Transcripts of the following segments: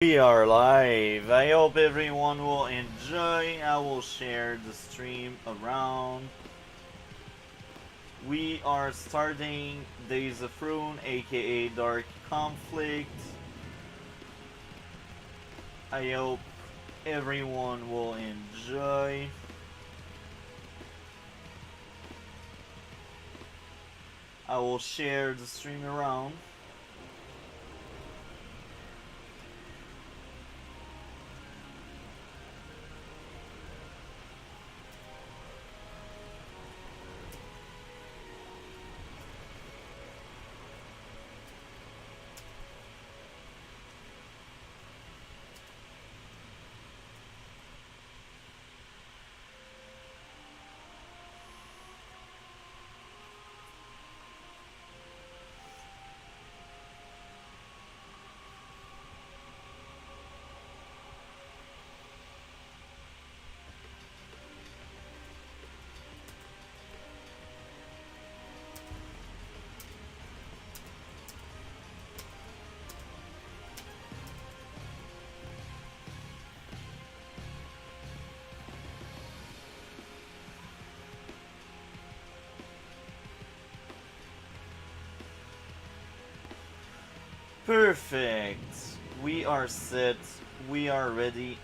We are live. I hope everyone will enjoy. I will share the stream around. We are starting Days of Ruin, aka Dark Conflict. I hope everyone will enjoy. I will share the stream around. Perfect. We are set. We are ready.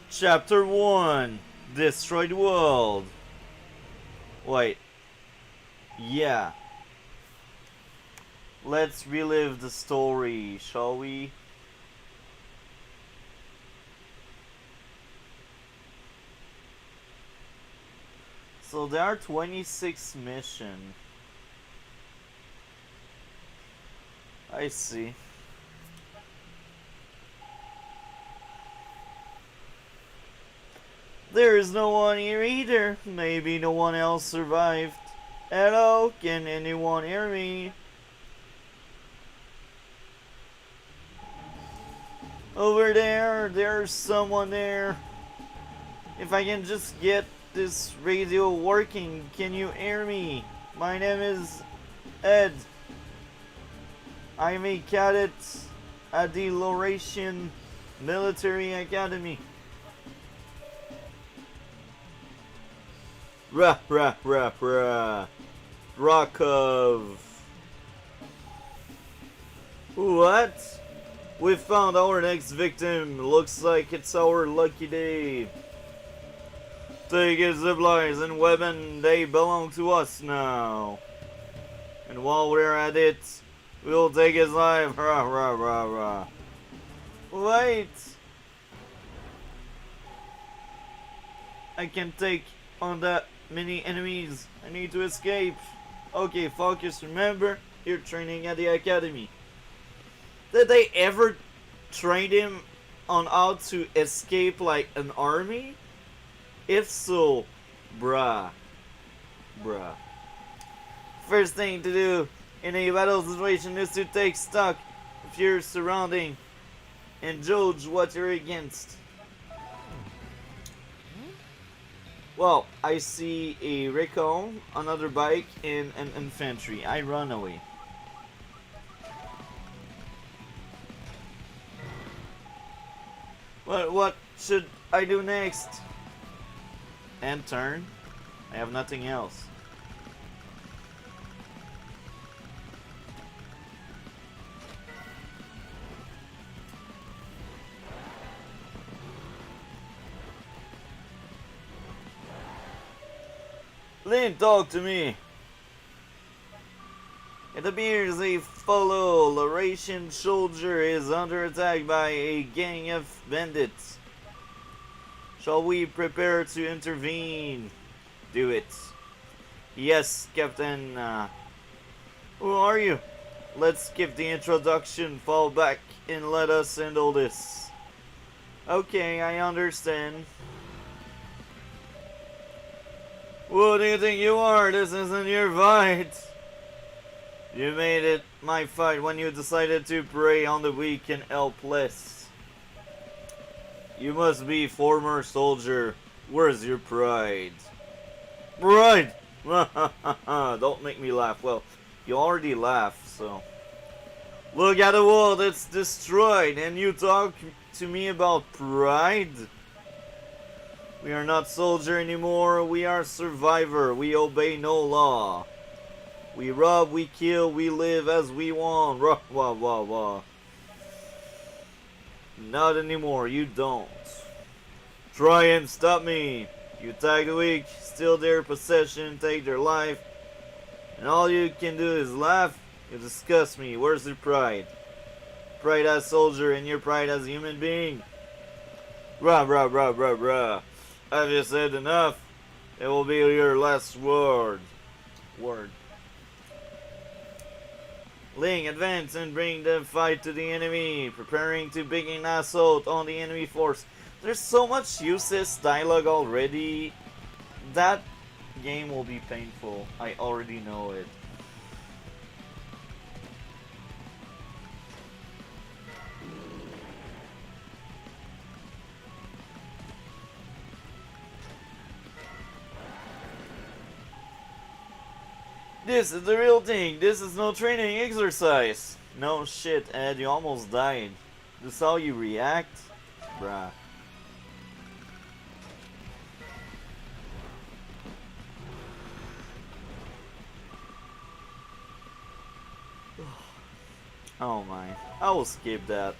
Chapter 1 Destroyed World. Wait. Yeah. Let's relive the story, shall we? So there are 26 missions. I see. There is no one here either. Maybe no one else survived. Hello, can anyone hear me? Over there, there's someone there. If I can just get this radio working, can you hear me? My name is Ed. I'm a cadet at the Laurentian Military Academy. Rah, rah, rah, rah. Rakov. What? We found our next victim. Looks like it's our lucky day. Take his supplies and weapon. They belong to us now. And while we're at it, we'll take his life. Rah, rah, rah, rah. Wait. I can take on that many enemies. I need to escape. Okay, focus. Remember, you're training at the academy. Did they ever train him on how to escape like an army? If so, bruh. First thing to do in a battle situation is to take stock of your surrounding and judge what you're against. Well, I see a recon, another bike, and an infantry. I run away. What should I do next? And turn. I have nothing else. Lynn, talk to me. It appears a fellow Laurentian soldier is under attack by a gang of bandits. Shall we prepare to intervene? Do it. Yes, Captain. Who are you? Let's skip the introduction, fall back, and let us handle this. Okay, I understand. Who do you think you are? This isn't your fight. You made it my fight when you decided to prey on the weak and helpless. You must be former soldier. Where's your pride? Pride! Don't make me laugh. Well, you already laughed, so... Look at the world, it's destroyed, and you talk to me about pride? We are not soldier anymore, we are survivor, we obey no law. We rob, we kill, we live as we want. Rah, wah, wah, wah. Not anymore, you don't. Try and stop me. You tag the weak, steal their possession, take their life, and all you can do is laugh. You disgust me. Where's your pride? Pride as soldier and your pride as a human being. Rah, rah, rah, rah, rah. Have you said enough? It will be your last word. Ling, advance and bring the fight to the enemy. Preparing to begin assault on the enemy force. There's so much useless dialogue already. That game will be painful. I already know it. This is the real thing. This is no training exercise. No shit, Ed. You almost died. This is how you react? Bruh. Oh my. I will skip that.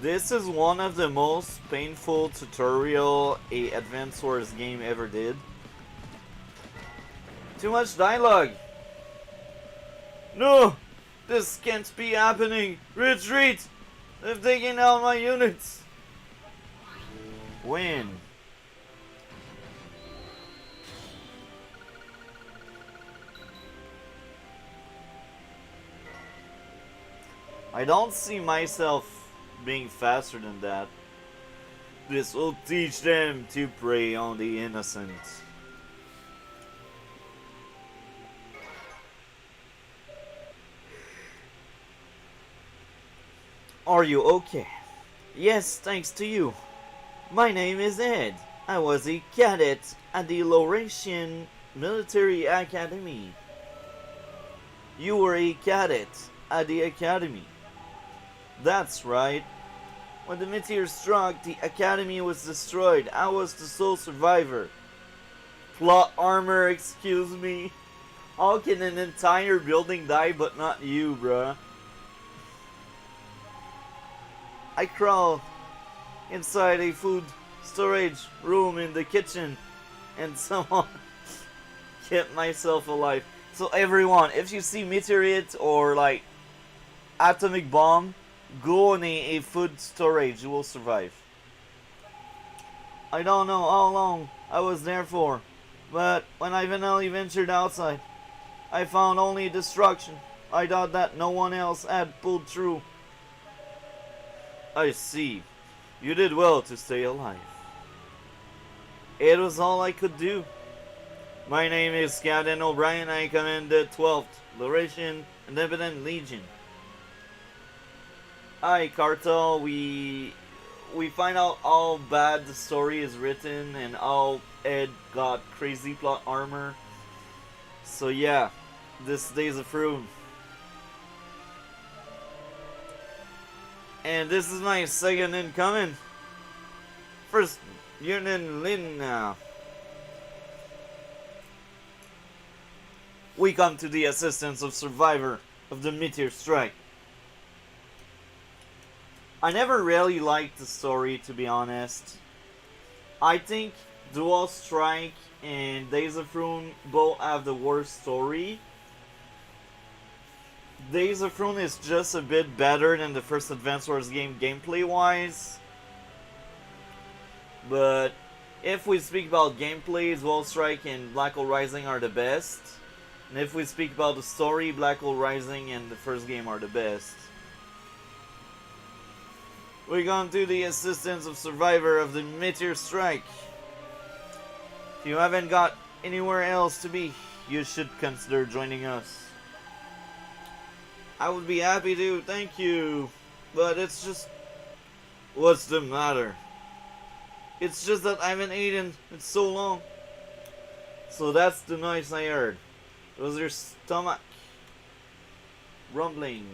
This is one of the most painful tutorial a Advance Wars game ever did. Too much dialogue. No! This can't be happening! Retreat! They've taken out my units! When? I don't see myself being faster than that. This will teach them to prey on the innocent. Are you okay? Yes, thanks to you. My name is Ed. I was a cadet at the Laurentian Military Academy. You were a cadet at the academy. That's right. When the meteor struck, the academy was destroyed. I was the sole survivor. Plot armor, excuse me. How can an entire building die but not you, bruh? I crawled inside a food storage room in the kitchen and somehow kept myself alive. So everyone, if you see meteorite or like atomic bomb, go in a food storage, you will survive. I don't know how long I was there for, but when I finally ventured outside, I found only destruction. I thought that no one else had pulled through. I see. You did well to stay alive. It was all I could do. My name is Captain O'Brien. I command the 12th Laurentian Independent Legion. Hi, Cartel. We find out how bad the story is written and how Ed got crazy plot armor. So yeah, this day's a fruit. And this is my second incoming. First unit Lin now. We come to the assistance of survivor of the meteor strike. I never really liked the story, to be honest. I think Dual Strike and Days of Ruin both have the worst story. Days of Ruin is just a bit better than the first Advance Wars game gameplay wise. But if we speak about gameplay, Dual Strike and Black Hole Rising are the best. And if we speak about the story, Black Hole Rising and the first game are the best. We're going to the assistance of Survivor of the Meteor Strike. If you haven't got anywhere else to be, you should consider joining us. I would be happy to, thank you. But it's just... What's the matter? It's just that I haven't eaten in so long. So that's the noise I heard. It was your stomach rumbling.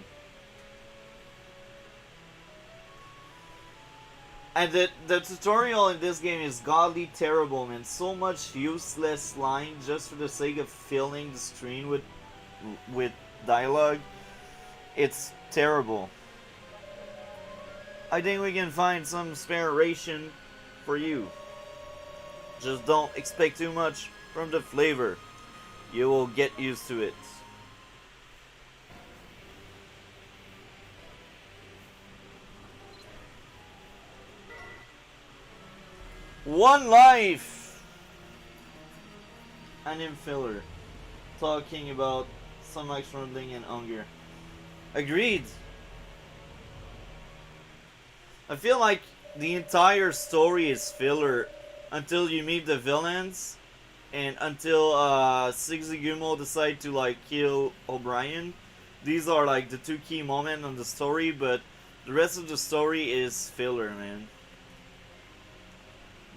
And the tutorial in this game is godly terrible, man. So much useless line just for the sake of filling the screen with dialogue. It's terrible. I think we can find some spare ration for you. Just don't expect too much from the flavor. You will get used to it. One life! Anime filler. Talking about stomach rumbling and hunger. Agreed. I feel like the entire story is filler until you meet the villains and until Sigigumo decide to like kill O'Brien. These are like the two key moments on the story, but the rest of the story is filler, man.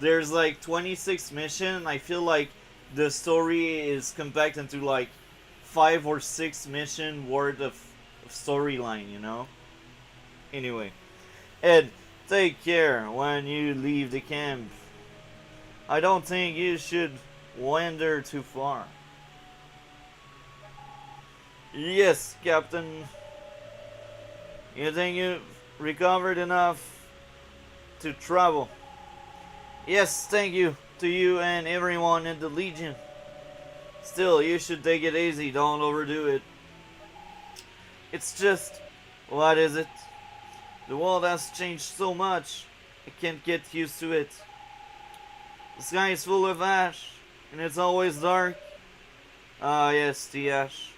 There's like 26 missions. I feel like the story is compacted into like 5 or 6 mission worth of storyline, you know? Anyway. Ed, take care when you leave the camp. I don't think you should wander too far. Yes, Captain. You think you've recovered enough to travel? Yes, thank you to you and everyone in the Legion. Still, you should take it easy, don't overdo it. It's just, what is it? The world has changed so much, I can't get used to it. The sky is full of ash, and it's always dark. Ah yes, the ash.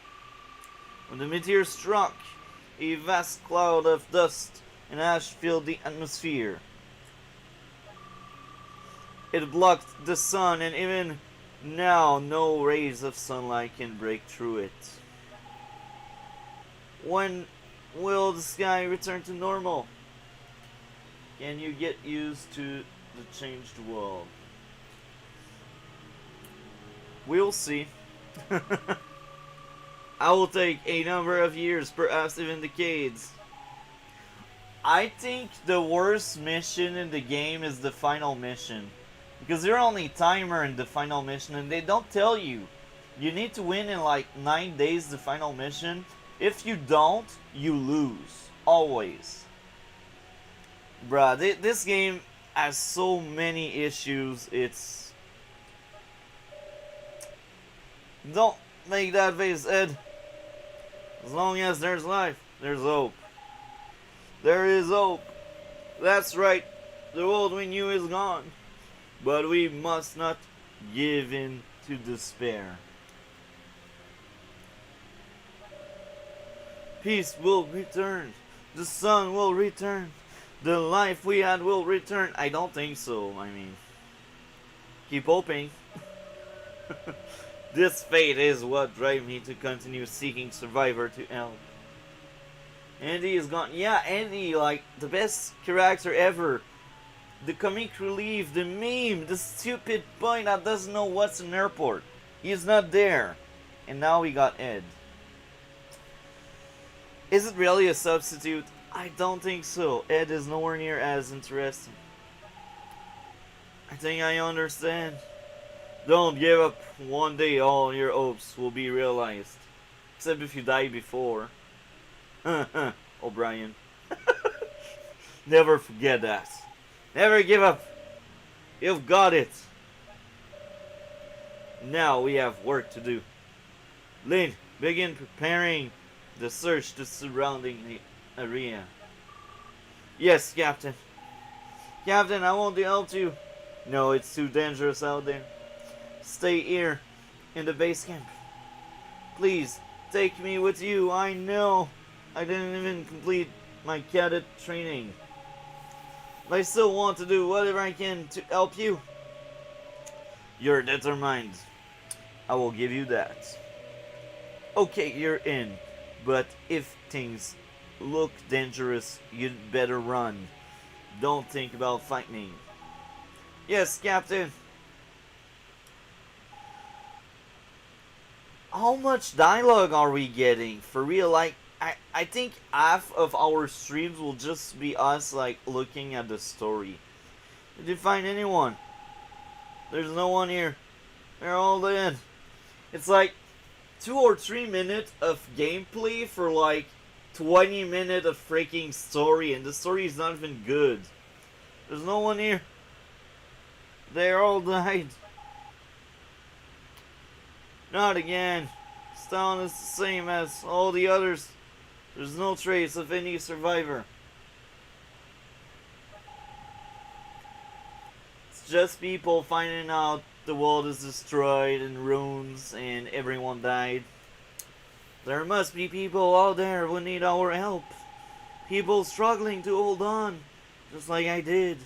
When the meteor struck, a vast cloud of dust and ash filled the atmosphere. It blocked the sun, and even now no rays of sunlight can break through it. When will the sky return to normal? Can you get used to the changed world? We'll see. I will take a number of years, perhaps even decades. I think the worst mission in the game is the final mission. Because you're only timer in the final mission and they don't tell you. You need to win in like 9 days the final mission. If you don't, you lose. Always. Bruh, this game has so many issues. It's... Don't make that face, Ed. As long as there's life, there's hope. There is hope. That's right. The world we knew is gone. But we must not give in to despair. Peace will return. The sun will return. The life we had will return. I don't think so. I mean, keep hoping. This fate is what drives me to continue seeking Survivor to help. Andy is gone. Yeah, Andy, like, the best character ever. The comic relief, the meme, the stupid boy that doesn't know what's an airport. He's not there. And now we got Ed. Is it really a substitute? I don't think so. Ed is nowhere near as interesting. I think I understand. Don't give up. One day all your hopes will be realized. Except if you die before. O'Brien. Never forget that. Never give up. You've got it. Now we have work to do. Lynn, begin preparing the search the surrounding area. Yes, Captain. Captain, I won't help you. No, it's too dangerous out there. Stay here in the base camp. Please, take me with you. I know I didn't even complete my cadet training. But I still want to do whatever I can to help you. You're determined. I will give you that. Okay, you're in. But if things look dangerous, you'd better run. Don't think about fighting. Yes, Captain. How much dialogue are we getting? For real, like, I think half of our streams will just be us, like, looking at the story. Did you find anyone? There's no one here. They're all dead. It's like 2 or 3 minutes of gameplay for like 20 minutes of freaking story, and the story is not even good. There's no one here. They all died. Not again. This town is the same as all the others. There's no trace of any survivor. It's just people finding out the world is destroyed and ruins and everyone died. There must be people out there who need our help. People struggling to hold on, just like I did.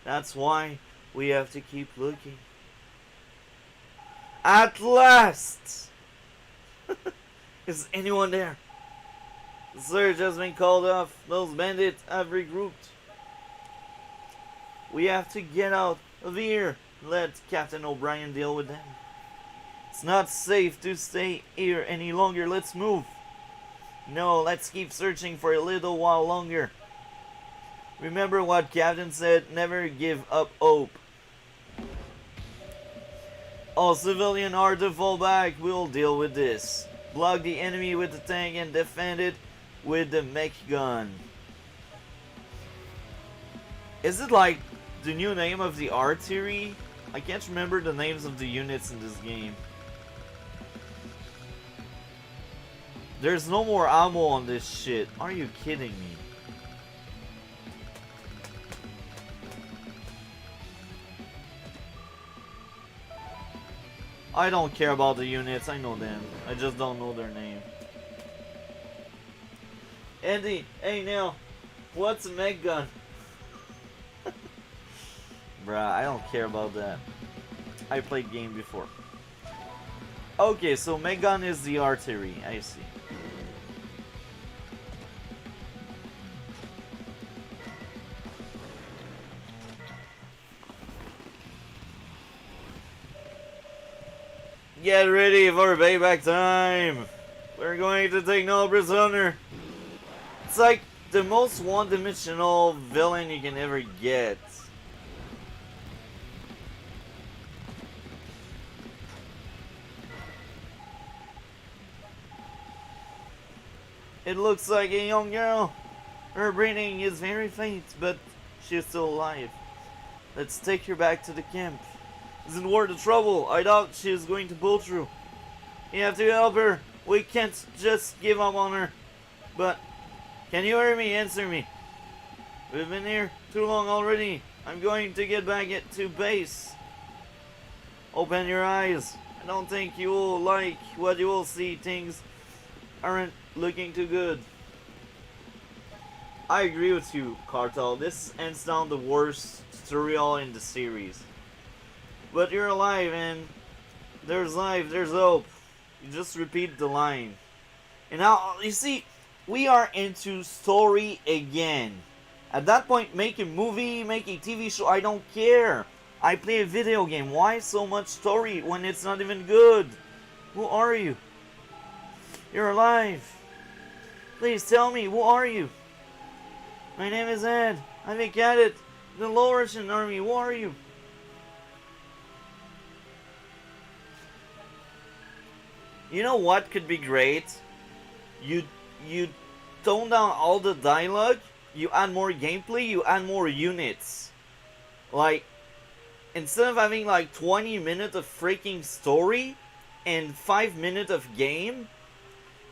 That's why we have to keep looking. At last! Is anyone there? The search has been called off. Those bandits have regrouped. We have to get out of here. Let Captain O'Brien deal with them. It's not safe to stay here any longer. Let's move. No, let's keep searching for a little while longer. Remember what Captain said, never give up hope. All civilians are to fall back. We'll deal with this. Block the enemy with the tank and defend it with the mech gun. Is it like the new name of the artillery? I can't remember the names of the units in this game. There's no more ammo on this shit. Are you kidding me? I don't care about the units, I know them. I just don't know their name. Andy, hey Neil, what's a mech gun? Bruh, I don't care about that. I played game before. Okay, so mech gun is the artillery, I see. Get ready for payback time! We're going to take no prisoner! It's like the most one-dimensional villain you can ever get. It looks like a young girl. Her breathing is very faint, but she's still alive. Let's take her back to the camp. Isn't worth the trouble. I doubt she is going to pull through. You have to help her. We can't just give up on her. But, can you hear me? Answer me. We've been here too long already. I'm going to get back to base. Open your eyes. I don't think you will like what you will see. Things aren't looking too good. I agree with you, Cartel. This hands down the worst tutorial in the series. But you're alive, and there's life, there's hope. You just repeat the line. And now, you see, we are into story again. At that point, make a movie, make a TV show, I don't care. I play a video game. Why so much story when it's not even good? Who are you? You're alive. Please tell me, who are you? My name is Ed. I'm a cadet in the Low Russian Army. Who are you? You know what could be great? You tone down all the dialogue, you add more gameplay, you add more units. Like, instead of having like 20 minutes of freaking story and 5 minutes of game,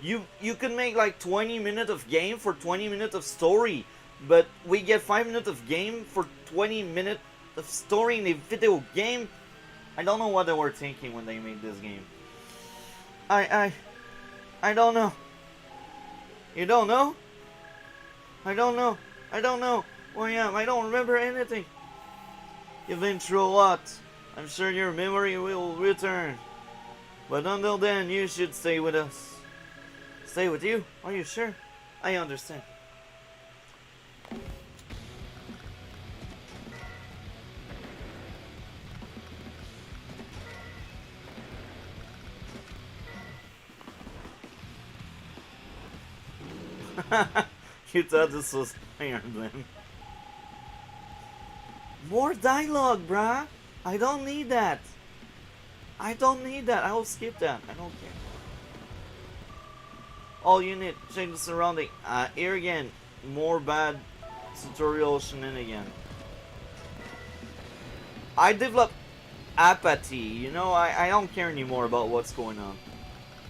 you can make like 20 minutes of game for 20 minutes of story, but we get 5 minutes of game for 20 minutes of story in a video game. I don't know what they were thinking when they made this game. I don't know. You don't know? I don't know. I don't know where I am. I don't remember anything. You've been through a lot. I'm sure your memory will return. But until then, you should stay with us. Stay with you? Are you sure? I understand. You thought this was Fire Emblem. More dialogue, bruh. I don't need that. I don't need that. I will skip that. I don't care. All you need, check the surrounding. Here again, more bad tutorial shenanigan. I developed apathy. You know, I don't care anymore about what's going on.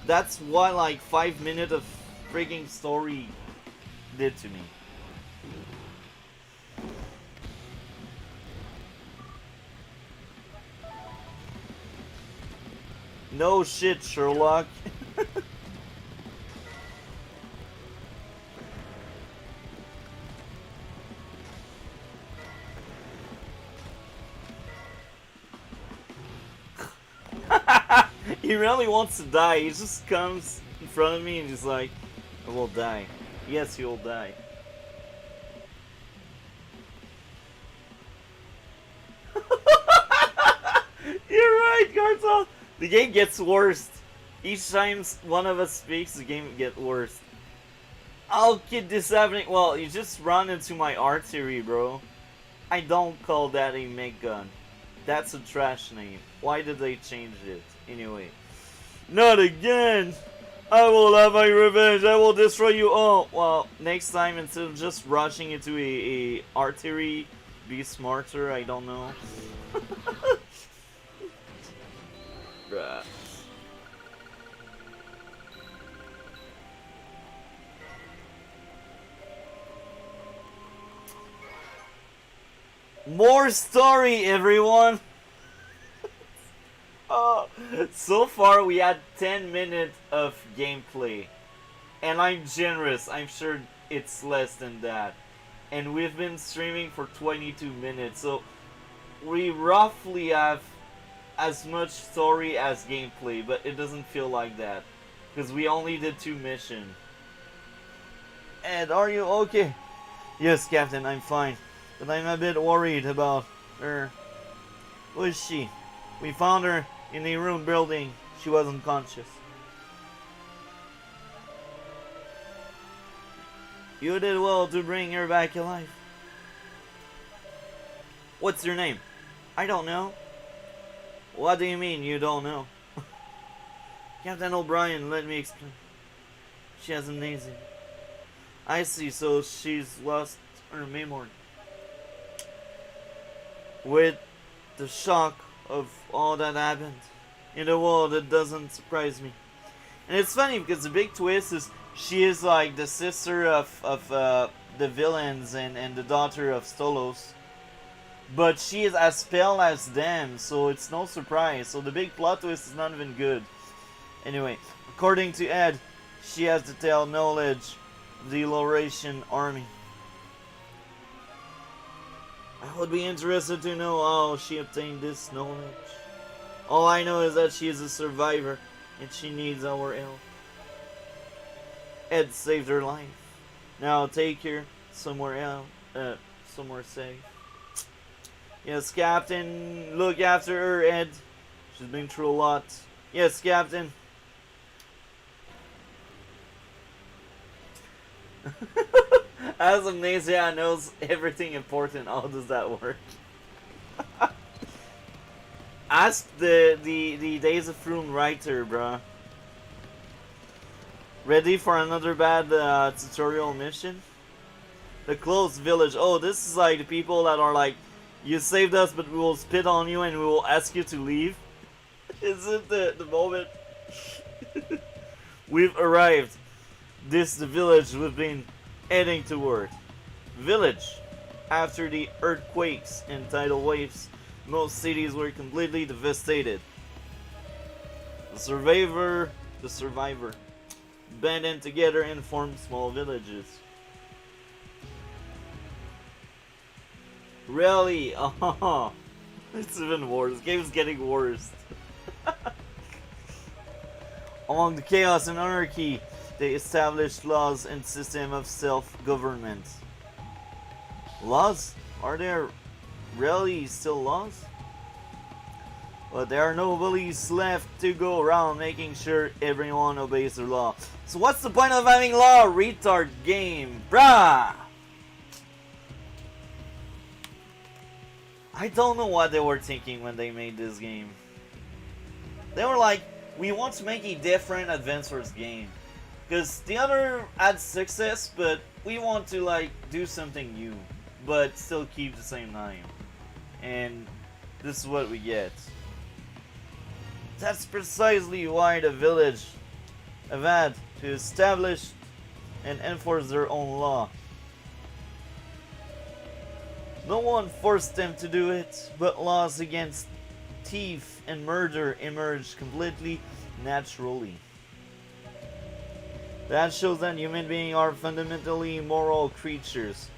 That's what like 5 minutes of freaking story did to me. No shit, Sherlock. He really wants to die. He just comes in front of me and he's like, I will die. Yes, you will die. You're right, Cartel. The game gets worse. Each time one of us speaks, the game gets worse. I'll keep this happening. Well, you just run into my artery, bro. I don't call that a meg gun. That's a trash name. Why did they change it? Anyway. Not again! I will have my revenge. I will destroy you all. Well, next time, instead of just rushing into a artery, be smarter. I don't know. Bruh. More story, everyone! Oh, so far we had 10 minutes of gameplay. And I'm generous, I'm sure it's less than that. And we've been streaming for 22 minutes, so we roughly have as much story as gameplay, but it doesn't feel like that. Because we only did 2 missions. Ed, are you okay? Yes, Captain, I'm fine. But I'm a bit worried about her. Who is she? We found her in a ruined building. She was unconscious. You did well to bring her back alive. What's your name? I don't know. What do you mean you don't know? Captain O'Brien, let me explain. She has amnesia. I see, so she's lost her memory. With the shock of all that happened in the world, it doesn't surprise me. And it's funny because the big twist is she is like the sister of the villains and the daughter of Stolos. But she is as pale as them, so it's no surprise. So the big plot twist is not even good. Anyway, according to Ed, she has detailed knowledge of the Laurentian army. I would be interested to know how she obtained this knowledge. All I know is that she is a survivor and she needs our help. Ed saved her life. Now take her somewhere else, somewhere safe. Yes, Captain. Look after her, Ed. She's been through a lot. Yes, Captain. As Amnesia knows everything important, how does that work? Ask the Days of Ruin writer, bruh. Ready for another bad tutorial mission? The closed village. Oh, this is like the people that are like You saved us, but we will spit on you and we will ask you to leave. Is it the moment? We've arrived. This is the village we've been heading toward. Village. After the earthquakes and tidal waves, most cities were completely devastated. The survivor banded together and formed small villages. Really? Oh, it's even worse. This game's getting worse. Among the chaos and anarchy, they established laws and system of self-government. Laws? Are there really still laws? But there are no bullies left to go around making sure everyone obeys the law. So what's the point of having law, retard game? Bruh! I don't know what they were thinking when they made this game. They were like, we want to make a different advancewars game. Because the other had success, but we want to like do something new. But still keep the same name. And this is what we get. That's precisely why the village have had to establish and enforce their own law. No one forced them to do it, but laws against thief and murder emerged completely naturally. That shows that human beings are fundamentally moral creatures.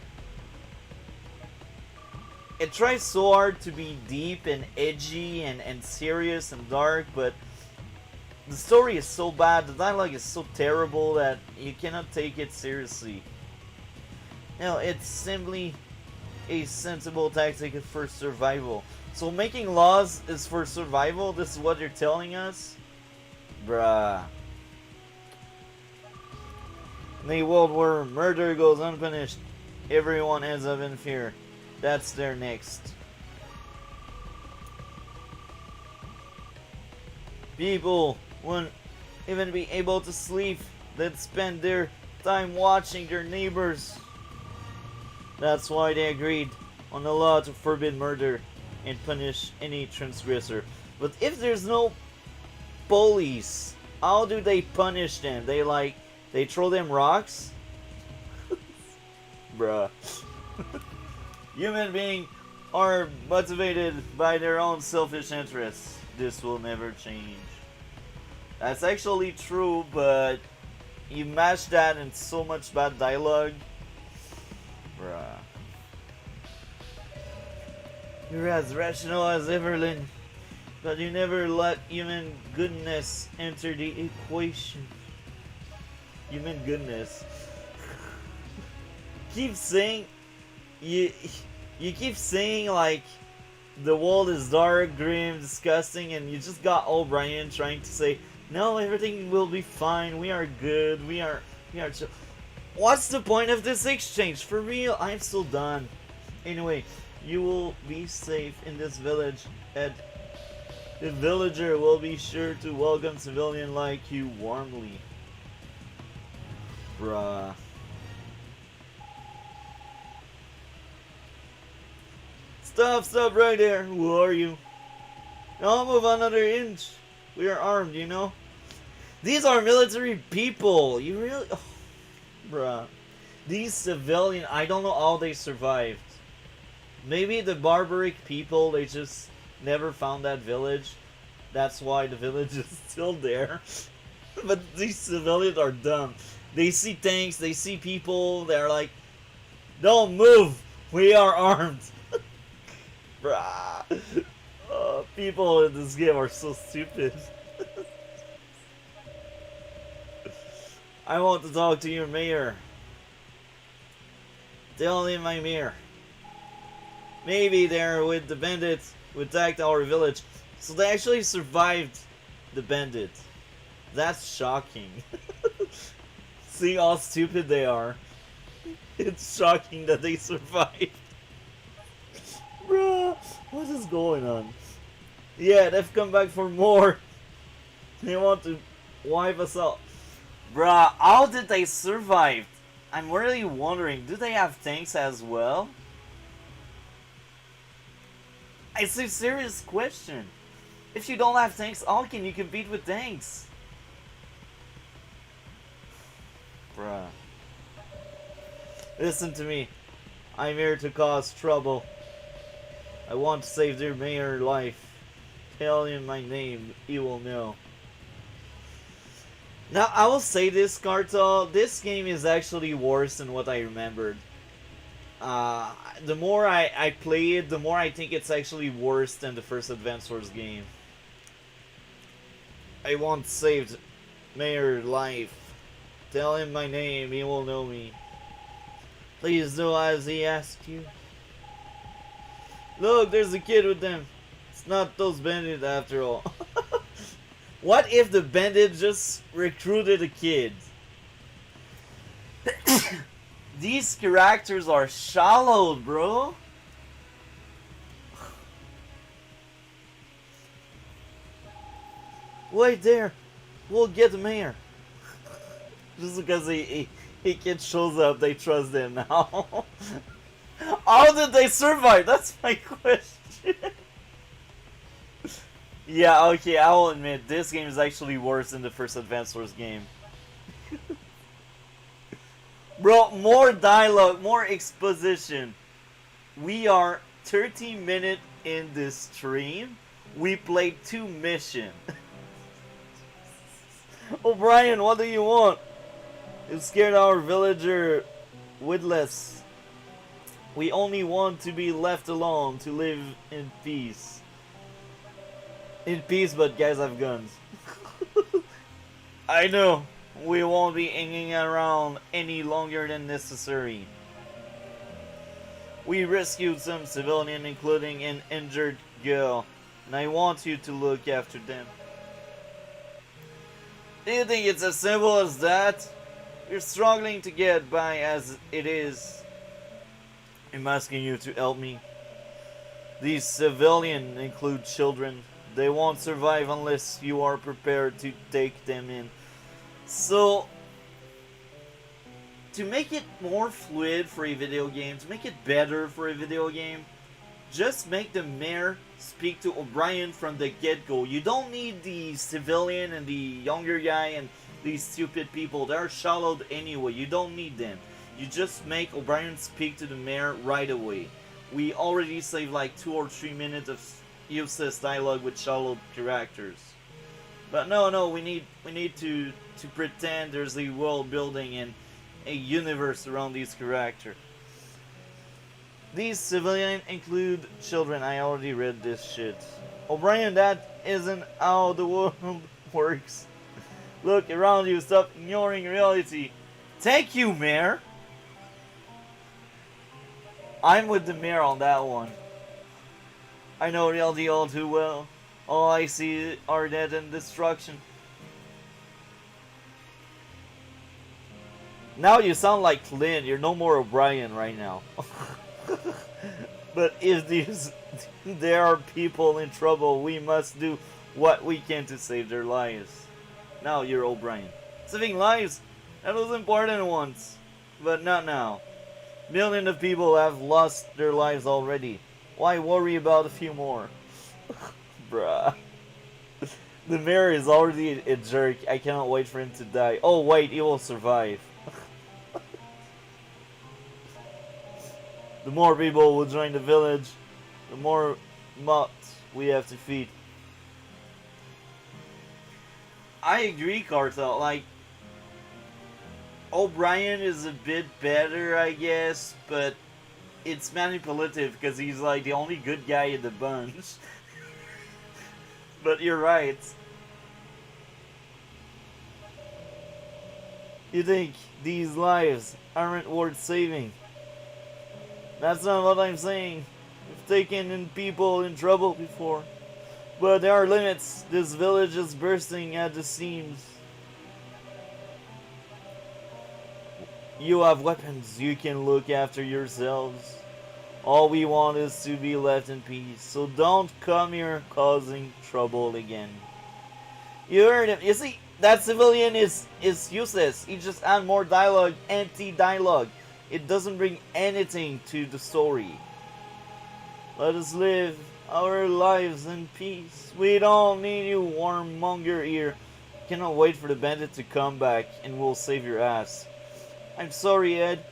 It tries so hard to be deep and edgy and serious and dark, but the story is so bad, the dialogue is so terrible that you cannot take it seriously. No, it's simply a sensible tactic for survival. So making laws is for survival? This is what you're telling us? Bruh. In a world where murder goes unpunished, everyone ends up in fear. That's their next. People won't even be able to sleep. They'd spend their time watching their neighbors. That's why they agreed on the law to forbid murder and punish any transgressor. But if there's no police, how do they punish them? They throw them rocks? Bruh. Human beings are motivated by their own selfish interests. This will never change. That's actually true, but you mash that in so much bad dialogue. Bruh. You're as rational as Everlyn, but you never let human goodness enter the equation. Human goodness. Keep saying you keep saying like the world is dark, grim, disgusting, and you just got O'Brien trying to say, no, everything will be fine, we are good, we are chill. What's the point of this exchange? For real, I'm so done. Anyway, you will be safe in this village, Ed. The villager will be sure to welcome civilian like you warmly. Bruh. Stop right there. Who are you? Don't move another inch. We are armed, you know? These are military people. You really... Oh, bruh. These civilian... I don't know how they survived. Maybe the barbaric people, they just never found that village. That's why the village is still there. But these civilians are dumb. They see tanks, they see people, they're like, don't move. We are armed. Bruh. People in this game are so stupid. I want to talk to your mayor. Tell him I'm here. Maybe they're with the bandits who attacked our village. So they actually survived the bandit. That's shocking. See how stupid they are. It's shocking that they survived. Bruh, what is going on? Yeah, they've come back for more. They want to wipe us out. Bruh, how did they survive? I'm really wondering, do they have tanks as well? It's a serious question. If you don't have tanks, how can you compete with tanks? Bruh. Listen to me. I'm here to cause trouble. I want to save their mayor life. Tell him my name, he will know. Now, I will say this, Cartel. This game is actually worse than what I remembered. The more I play it, the more I think it's actually worse than the first Advance Wars game. I want saved mayor life. Tell him my name, he will know me. Please do as he asked you. Look, there's a kid with them. It's not those bandits after all. What if the bandit just recruited a kid? These characters are shallow, bro. Wait there. We'll get the mayor. Just because he kid shows up, they trust him now. How did they survive? That's my question. Yeah, okay, I will admit, this game is actually worse than the first Advance Wars game. Bro, more dialogue, more exposition. We are 30 minutes in this stream. We played 2 missions. O'Brien, what do you want? You scared our villager Widless. We only want to be left alone, to live in peace. In peace, but guys have guns. I know. We won't be hanging around any longer than necessary. We rescued some civilians, including an injured girl, and I want you to look after them. Do you think it's as simple as that? We're struggling to get by as it is. I'm asking you to help me. These civilians include children. They won't survive unless you are prepared to take them in. So, to make it more fluid for a video game, to make it better for a video game, just make the mayor speak to O'Brien from the get-go. You don't need the civilian and the younger guy and these stupid people. They're shallowed anyway. You don't need them. You just make O'Brien speak to the mayor right away. We already saved like 2 or 3 minutes of useless dialogue with shallowed characters. But no, we need to pretend there's a world building and a universe around these characters. These civilians include children. I already read this shit. O'Brien, that isn't how the world works. Look around you, stop ignoring reality. Thank you, Mayor. I'm with the mayor on that one. I know reality all too well. All I see are death and destruction. Now you sound like Clint. You're no more O'Brien right now. But if there are people in trouble, we must do what we can to save their lives. Now you're O'Brien. Saving lives? That was important once. But not now. Millions of people have lost their lives already. Why worry about a few more? Bruh. The mayor is already a jerk. I cannot wait for him to die. Oh wait, he will survive. The more people will join the village, the more mobs we have to feed. I agree, Cartel. Like, O'Brien is a bit better, I guess, but it's manipulative because he's like the only good guy in the bunch. But you're right. You think these lives aren't worth saving? That's not what I'm saying. We've taken in people in trouble before. But there are limits. This village is bursting at the seams. You have weapons. You can look after yourselves. All we want is to be left in peace. So don't come here causing trouble again. You heard him. You see, that civilian is useless. He just adds more dialogue, empty dialogue. It doesn't bring anything to the story. Let us live our lives in peace. We don't need you, warmonger here. Cannot wait for the bandit to come back and we'll save your ass. I'm sorry, Ed.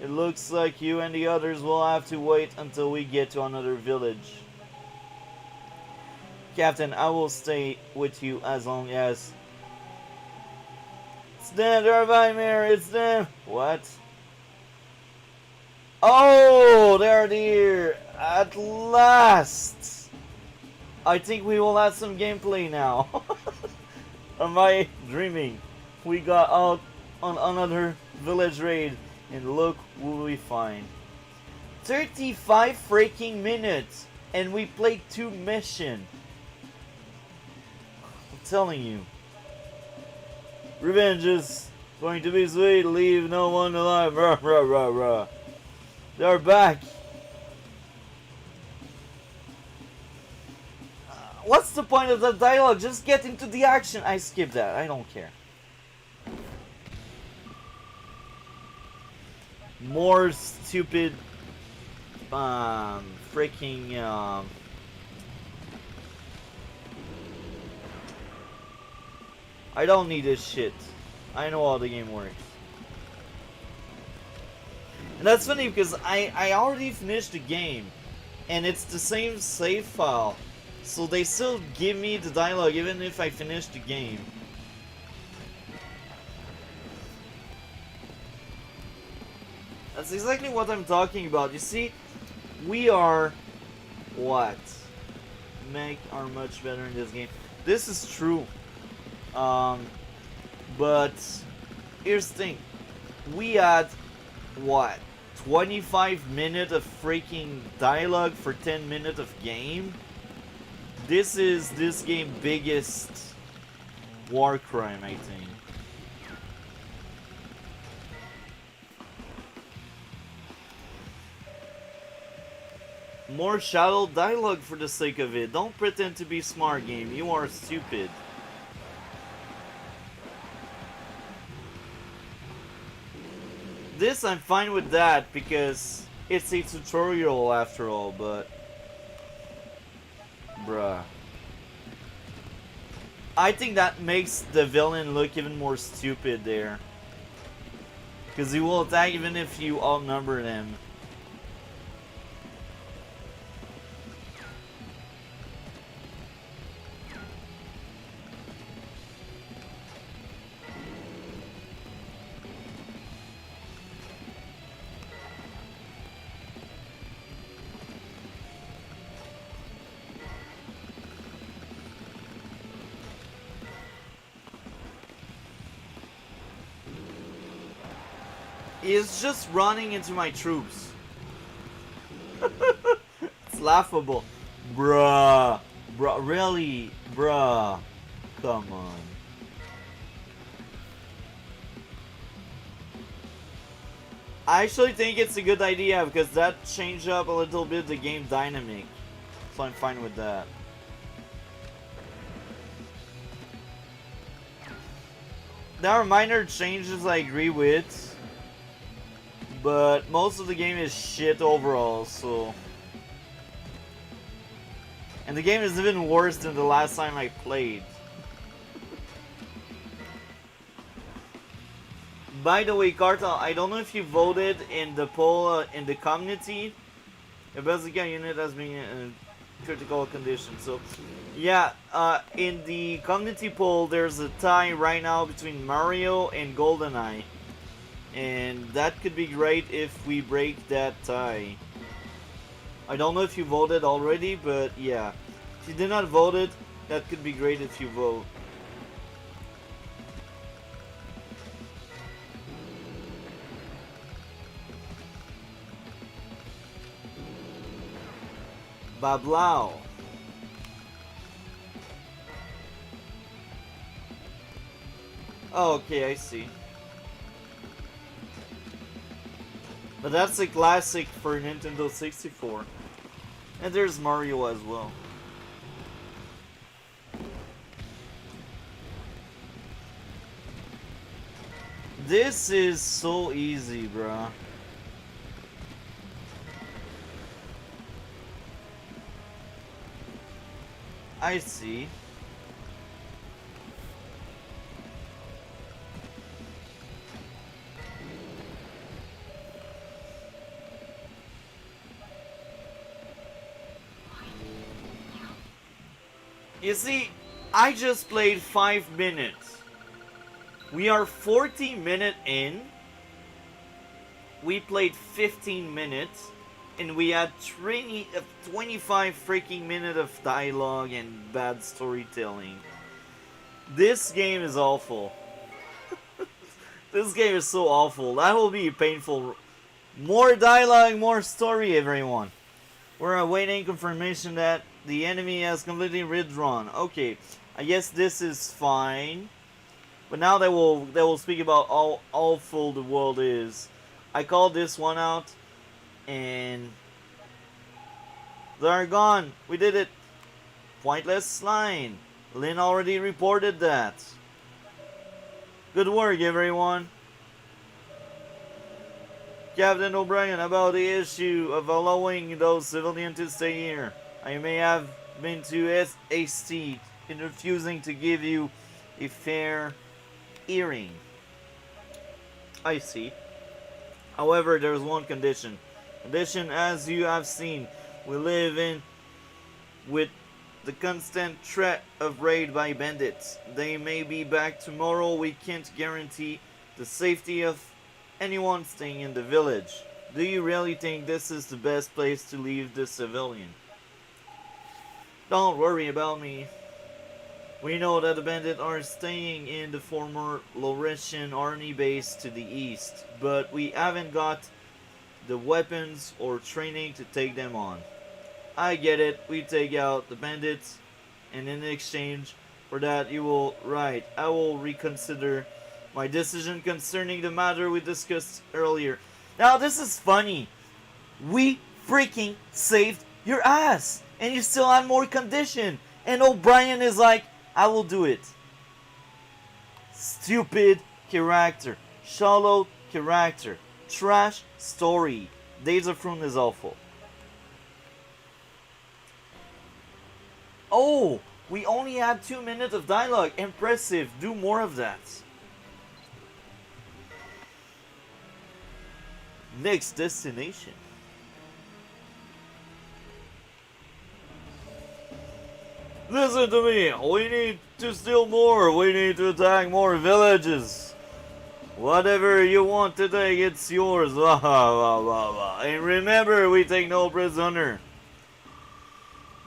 It looks like you and the others will have to wait until we get to another village. Captain, I will stay with you as long as... It's them, they're by Mare, it's them! What? Oh, they're here! At last! I think we will have some gameplay now. Am I dreaming? We got out on another village raid, and look who we find. 35 freaking minutes, and we played 2 missions. I'm telling you. Revenge is going to be sweet, leave no one alive. Rah, rah, rah, rah. They're back. What's the point of the dialogue? Just get into the action. I skipped that. I don't care. More stupid freaking I don't need this shit. I know how the game works. And that's funny because I already finished the game and it's the same save file. So they still give me the dialogue even if I finish the game. That's exactly what I'm talking about. You see, we are what? Make are much better in this game. This is true. But here's the thing. We had what? 25 minutes of freaking dialogue for 10 minutes of game? This is this game's biggest war crime, I think. More shallow dialogue for the sake of it. Don't pretend to be smart, game. You are stupid. This, I'm fine with that because it's a tutorial after all, but... Bruh. I think that makes the villain look even more stupid there. Because he will attack even if you outnumber them. He's just running into my troops. It's laughable. Bruh. Bruh. Really? Bruh. Come on. I actually think it's a good idea because that changed up a little bit the game dynamic. So I'm fine with that. There are minor changes I agree with. But most of the game is shit overall, so... And the game is even worse than the last time I played. By the way, Cartel, I don't know if you voted in the poll in the community. The Bazooka unit has been in critical condition, so... Yeah, in the community poll, there's a tie right now between Mario and GoldenEye. And that could be great if we break that tie. I don't know if you voted already, but yeah. If you did not vote it, that could be great if you vote. Bablao. Oh, okay, I see. But that's a classic for Nintendo 64. And there's Mario as well. This is so easy, bruh. I see. You see, I just played 5 minutes. We are 40 minutes in. We played 15 minutes. And we had 25 freaking minutes of dialogue and bad storytelling. This game is awful. This game is so awful. That will be painful. More dialogue, more story, everyone. We're awaiting confirmation that the enemy has completely withdrawn. Okay, I guess this is fine. But now they will speak about how awful the world is. I called this one out, and they're gone. We did it. Pointless line. Lynn already reported that. Good work, everyone. Captain O'Brien, about the issue of allowing those civilians to stay here. I may have been too hasty in refusing to give you a fair hearing. I see. However, there is one condition. Condition, as you have seen, we live in with the constant threat of raid by bandits. They may be back tomorrow. We can't guarantee the safety of anyone staying in the village. Do you really think this is the best place to leave the civilian? Don't worry about me. We know that the bandits are staying in the former Laurentian army base to the east, but we haven't got the weapons or training to take them on. I get it, we take out the bandits, and in exchange for that you will, right, I will reconsider my decision concerning the matter we discussed earlier. Now this is funny. We freaking saved your ass, and you still had more condition, and O'Brien is like, I will do it. Stupid character. Shallow character. Trash story. Days of Ruin is awful. Oh, we only had 2 minutes of dialogue. Impressive. Do more of that. Next destination. Listen to me. We need to steal more. We need to attack more villages. Whatever you want to take, it's yours. And remember, we take no prisoner.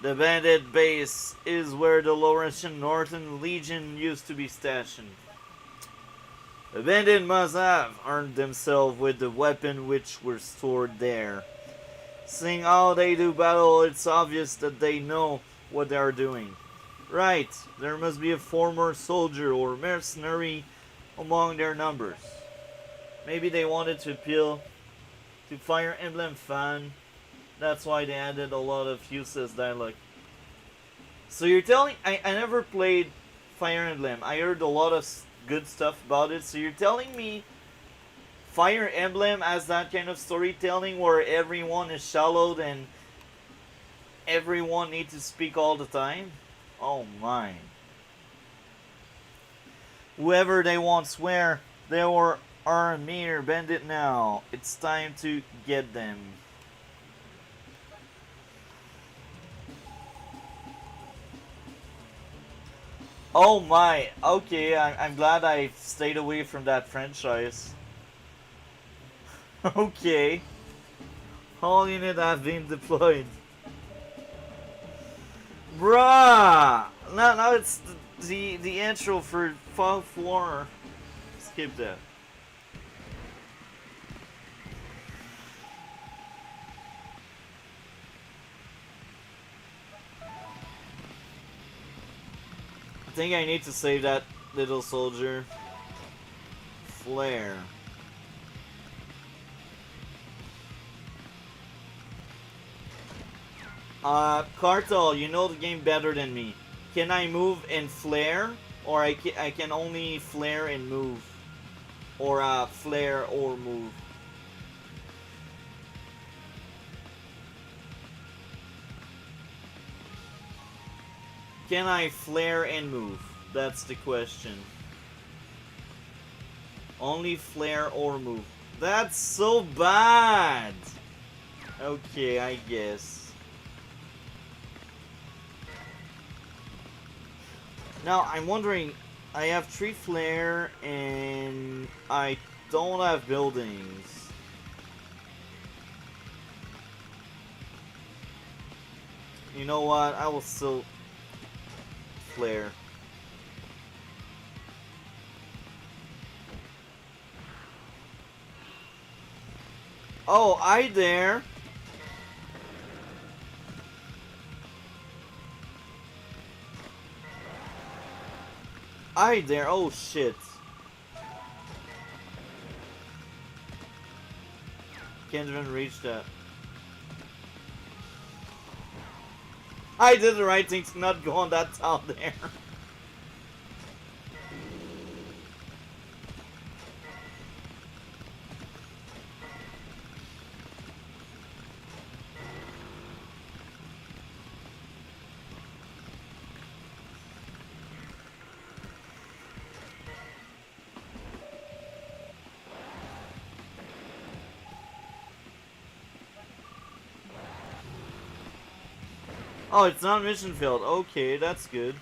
The bandit base is where the Laurentian Northern Legion used to be stationed. The bandit must have armed themselves with the weapon which were stored there. Seeing how they do battle, it's obvious that they know what they are doing. Right, there must be a former soldier or mercenary among their numbers. Maybe they wanted to appeal to Fire Emblem fan. That's why they added a lot of useless dialogue. So you're telling... I never played Fire Emblem. I heard a lot of good stuff about it. So you're telling me Fire Emblem has that kind of storytelling where everyone is shallowed and everyone needs to speak all the time? Oh my. Whoever they once were, they are a mere bandit now. It's time to get them. Oh my, okay, I'm glad I stayed away from that franchise. Okay. All units have been deployed. Bruh! Now it's the intro for Fog War. Skip that. I think I need to save that little soldier. Flare. Cartel, you know the game better than me. Can I move and flare? Or I can only flare and move? Or flare or move? Can I flare and move? That's the question. Only flare or move. That's so bad! Okay, I guess. Now, I'm wondering, I have 3 flare and I don't have buildings. You know what? I will still flare. Oh, I there. I there. Oh shit. Can't even reach that. I did the right thing to not go on that town there. Oh, it's not mission failed. Okay, that's good.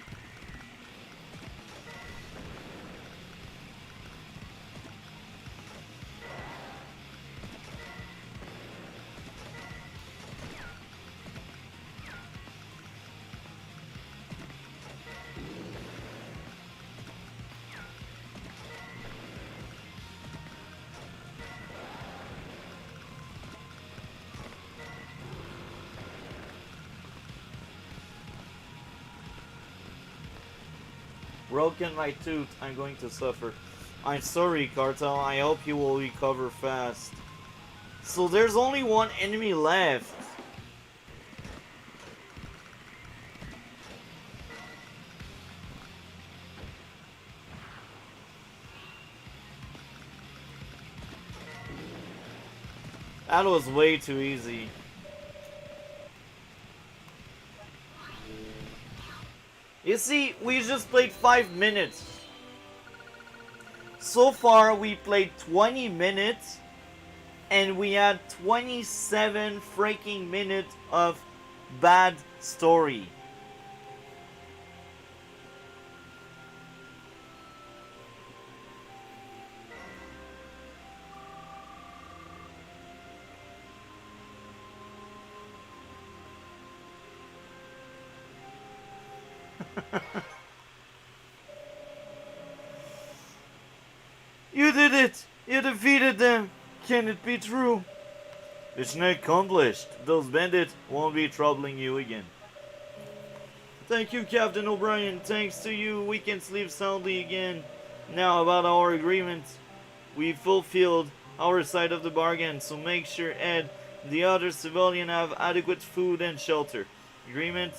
Broken my tooth, I'm going to suffer. I'm sorry, Cartel, I hope you will recover fast. So there's only one enemy left. That was way too easy. You see, we just played 5 minutes. So far, we played 20 minutes, and we had 27 freaking minutes of bad story. You did it! You defeated them! Can it be true? Mission accomplished. Those bandits won't be troubling you again. Thank you, Captain O'Brien. Thanks to you, we can sleep soundly again. Now about our agreement. We fulfilled our side of the bargain, so make sure Ed, the other civilian, have adequate food and shelter. Agreement?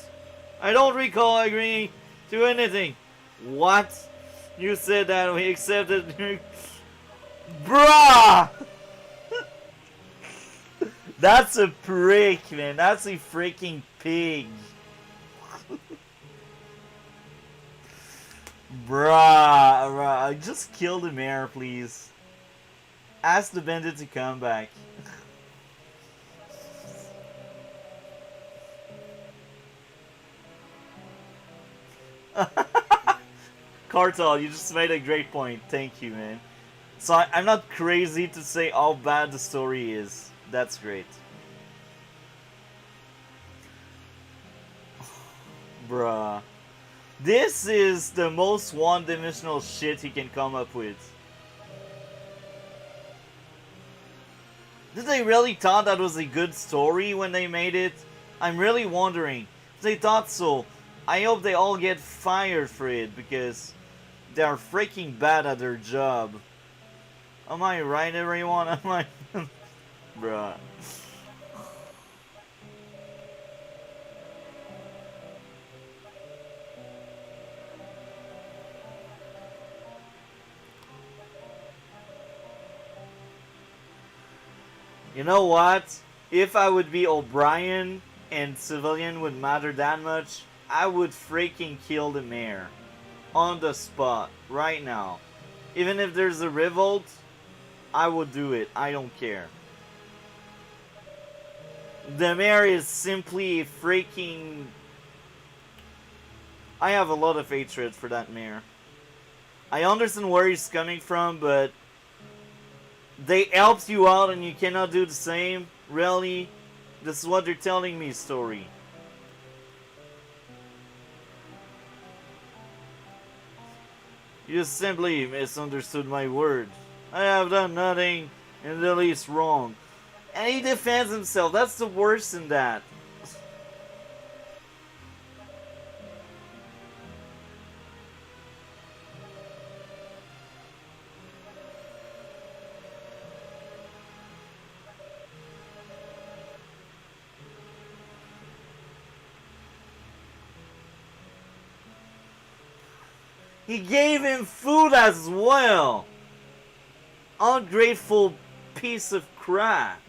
I don't recall agreeing to anything. What? You said that we accepted. Bruh! That's a prick, man. That's a freaking pig. Bruh. Just kill the mayor, please. Ask the bandit to come back. Cartel, you just made a great point. Thank you, man. So I'm not crazy to say how bad the story is. That's great. Bruh. This is the most one-dimensional shit he can come up with. Did they really thought that was a good story when they made it? I'm really wondering. If they thought so, I hope they all get fired for it, because they are freaking bad at their job. Am I right, everyone? Am I... Bruh. You know what? If I would be O'Brien and civilian would matter that much, I would freaking kill the mayor. On the spot. Right now. Even if there's a revolt, I would do it. I don't care. The mayor is simply freaking... I have a lot of hatred for that mayor. I understand where he's coming from, but... They helped you out and you cannot do the same? Really? This is what they're telling me, story. You simply misunderstood my words. I have done nothing in the least wrong. And he defends himself. That's the worst in that. He gave him food as well. Ungrateful piece of crap.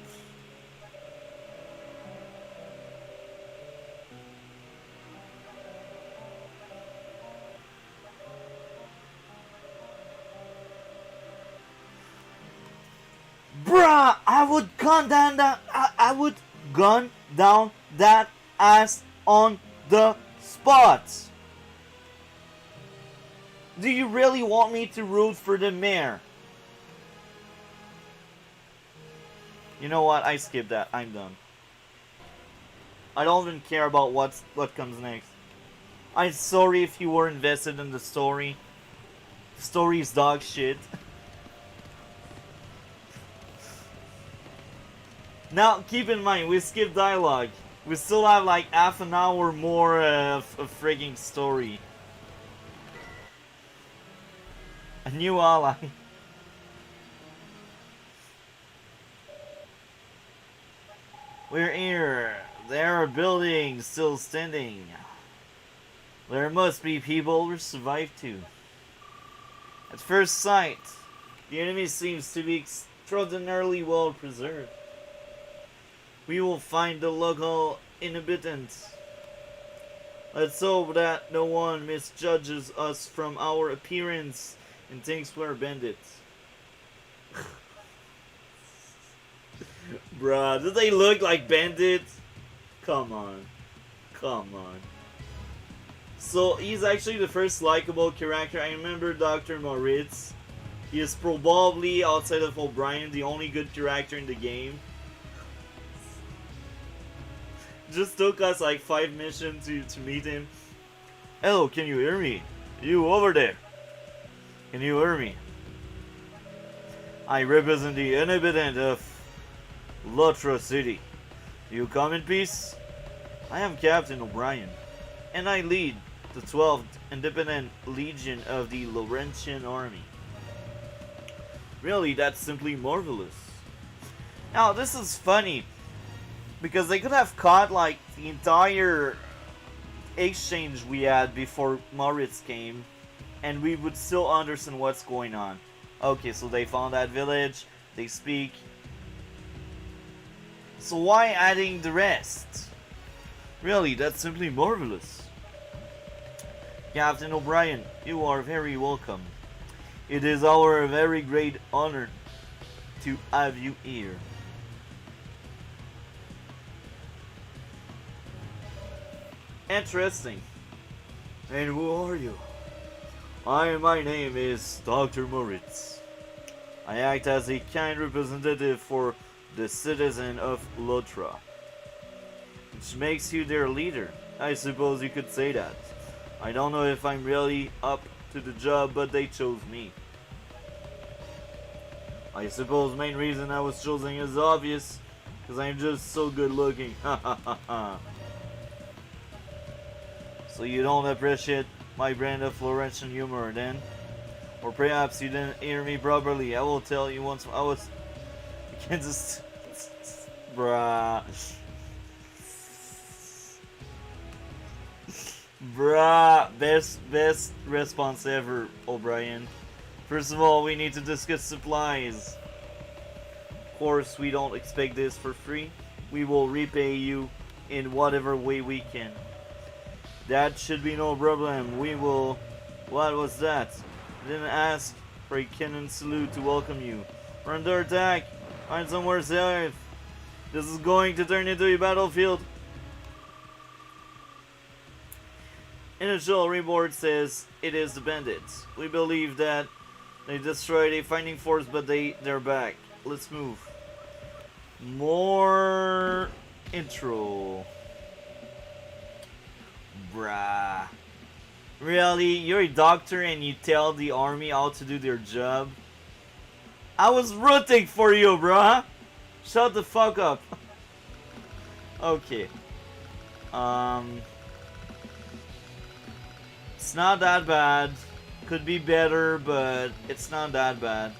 Bruh, I would gun down that. I would gun down that ass on the spot. Do you really want me to root for the mayor? You know what? I skipped that. I'm done. I don't even care about what comes next. I'm sorry if you were invested in the story. The story is dog shit. Now, keep in mind, we skipped dialogue. We still have like half an hour more of frigging story. A new ally. We're here. There are buildings still standing. There must be people who survived too. At first sight, the enemy seems to be extraordinarily well preserved. We will find the local inhabitants. Let's hope that no one misjudges us from our appearance and thinks we're bandits. Bruh, do they look like bandits? Come on. Come on. So, he's actually the first likable character. I remember Dr. Moritz. He is probably, outside of O'Brien, the only good character in the game. Just took us like 5 missions to meet him. Hello, can you hear me? You over there. Can you hear me? I represent the inhabitant of Lotra City. You come in peace? I am Captain O'Brien, and I lead the 12th Independent Legion of the Laurentian Army. Really, that's simply marvelous. Now, this is funny, because they could have caught like the entire exchange we had before Moritz came, and we would still understand what's going on. Okay, so they found that village, they speak. So why adding the rest? Really, that's simply marvelous. Captain O'Brien, you are very welcome. It is our very great honor to have you here. Interesting. And who are you? My name is Dr. Moritz. I act as a kind representative for the citizen of Lotra, which makes you their leader. I suppose you could say that. I don't know if I'm really up to the job, but they chose me. I suppose the main reason I was chosen is obvious, because I'm just so good looking. Ha ha ha ha. So you don't appreciate my brand of Laurentian humor then? Or perhaps you didn't hear me properly. I will tell you once I was... You can't just... Bruh. Bruh. Best response ever, O'Brien. First of all, we need to discuss supplies. Of course, we don't expect this for free. We will repay you in whatever way we can. That should be no problem. We will... What was that? I didn't ask for a cannon salute to welcome you. We're under attack. Find somewhere safe. This is going to turn into a battlefield. Initial report says it is the bandits. We believe that they destroyed a fighting force, but they're back. Let's move. More intro. Bruh. Really? You're a doctor and you tell the army how to do their job? I was rooting for you, bruh. Shut the fuck up. Okay. It's not that bad. Could be better, but it's not that bad.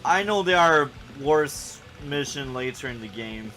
I know there are worse missions later in the game.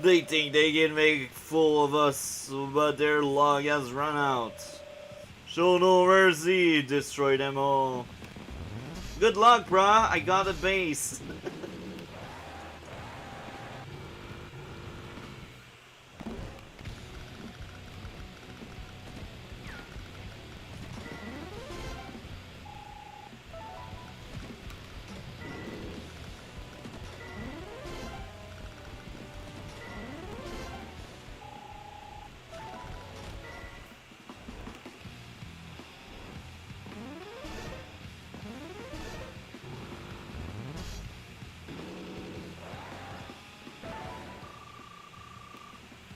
They think they can make a fool of us, but their luck has run out. Show no mercy, destroy them all. Good luck, brah, I got a base.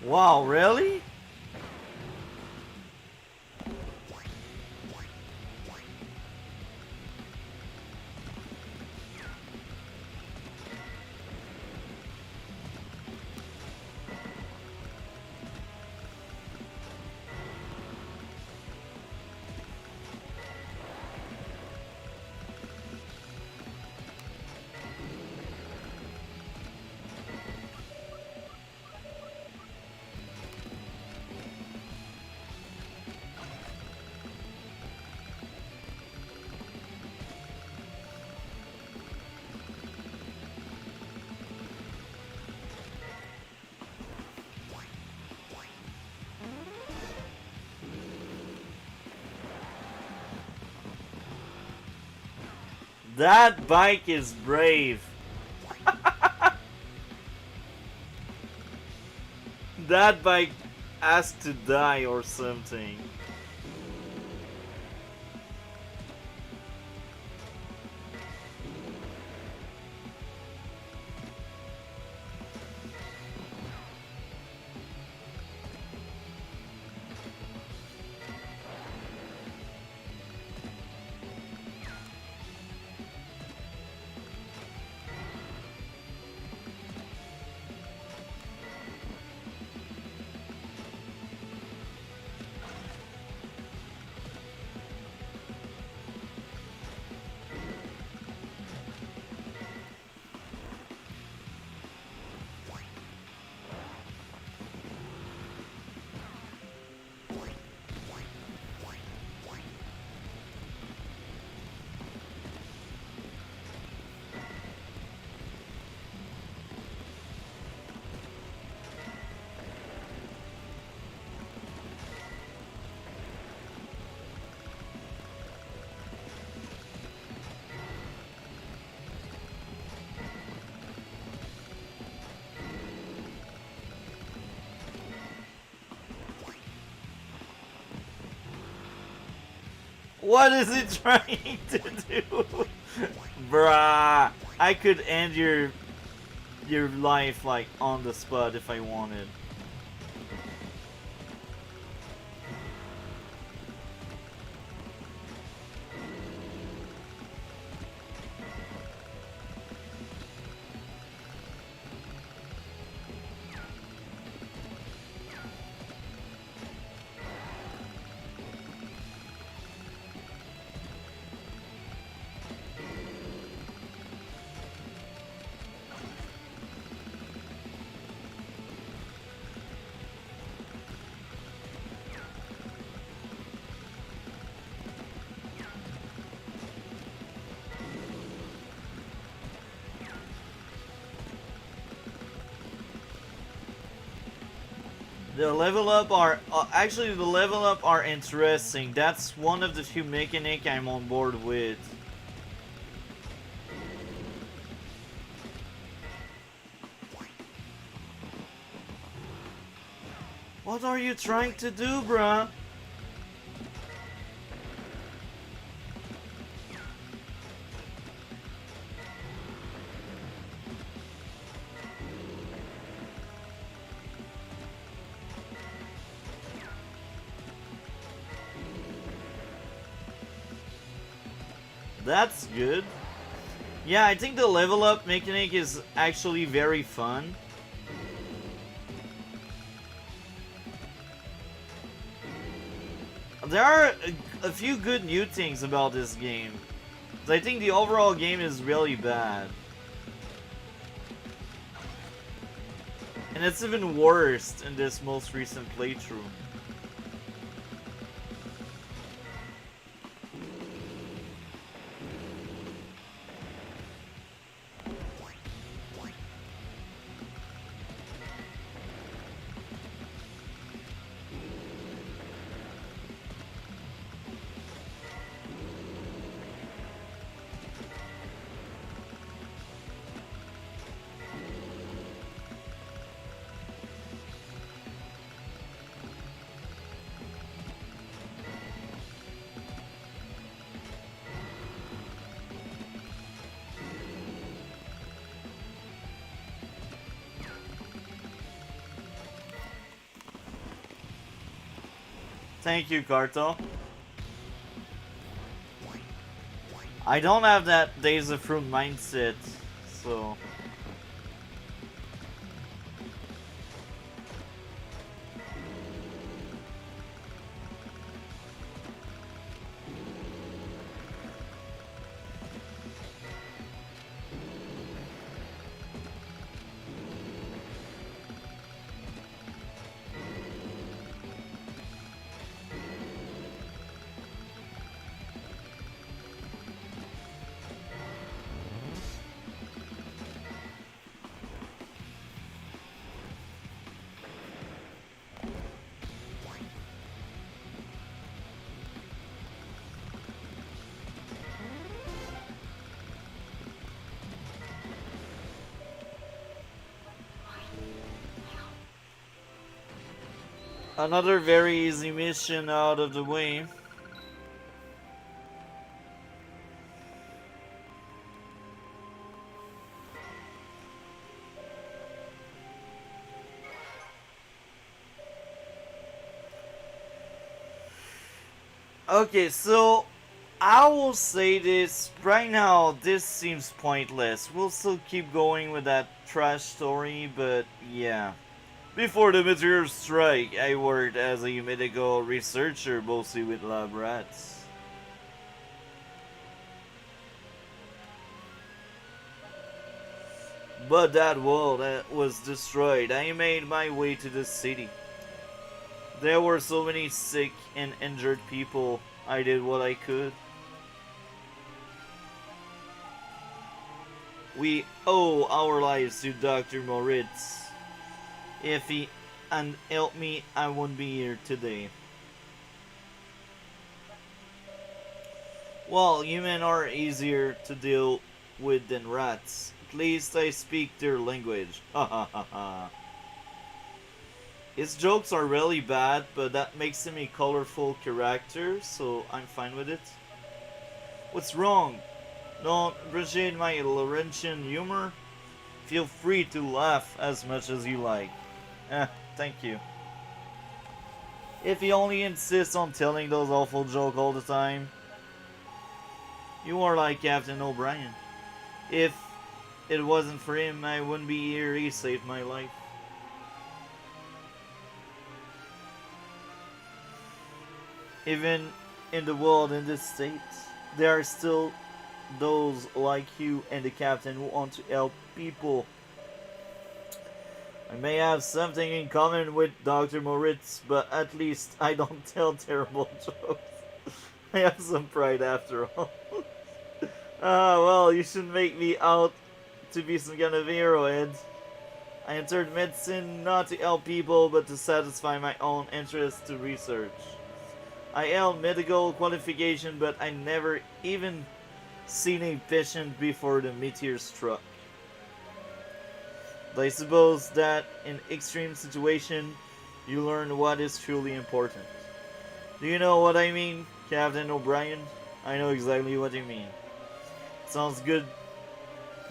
Wow, really? That bike is brave. That bike has to die or something. What is it trying to do? Bruh, I could end your life like on the spot if I wanted. The level up are actually the level up are interesting. That's one of the few mechanic I'm on board with. What are you trying to do, bruh? That's good. Yeah, I think the level up mechanic is actually very fun. There are a few good new things about this game. I think the overall game is really bad. And it's even worse in this most recent playthrough. Thank you, Karto. I don't have that Days of Fruit mindset, so... Another very easy mission out of the way. Okay, so I will say this right now. This seems pointless. We'll still keep going with that trash story, but yeah. Before the meteor strike, I worked as a medical researcher, mostly with lab rats. But that world was destroyed. I made my way to the city. There were so many sick and injured people. I did what I could. We owe our lives to Dr. Moritz. If he hadn't helped me, I wouldn't be here today. Well, humans are easier to deal with than rats. At least I speak their language. Ha ha ha ha. His jokes are really bad, but that makes him a colorful character, so I'm fine with it. What's wrong? Don't appreciate my Laurentian humor? Feel free to laugh as much as you like. Thank you. If he only insists on telling those awful jokes all the time. You are like Captain O'Brien. If it wasn't for him, I wouldn't be here. He saved my life. Even in the world in this state, there are still those like you and the captain who want to help people. I may have something in common with Dr. Moritz, but at least I don't tell terrible jokes. I have some pride after all. Well, you shouldn't make me out to be some kind of hero, Ed. I entered medicine not to help people, but to satisfy my own interest to research. I held medical qualification, but I never even seen a patient before the meteor struck. But I suppose that in extreme situation, you learn what is truly important. Do you know what I mean, Captain O'Brien? I know exactly what you mean. Sounds good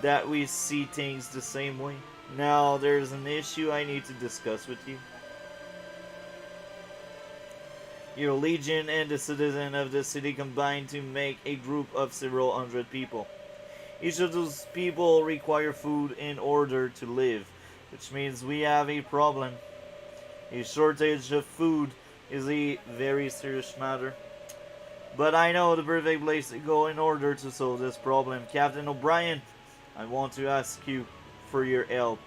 that we see things the same way. Now, there's an issue I need to discuss with you. Your legion and the citizens of the city combine to make a group of several hundred people. Each of those people require food in order to live, which means we have a problem. A shortage of food is a very serious matter. But I know the perfect place to go in order to solve this problem. Captain O'Brien, I want to ask you for your help.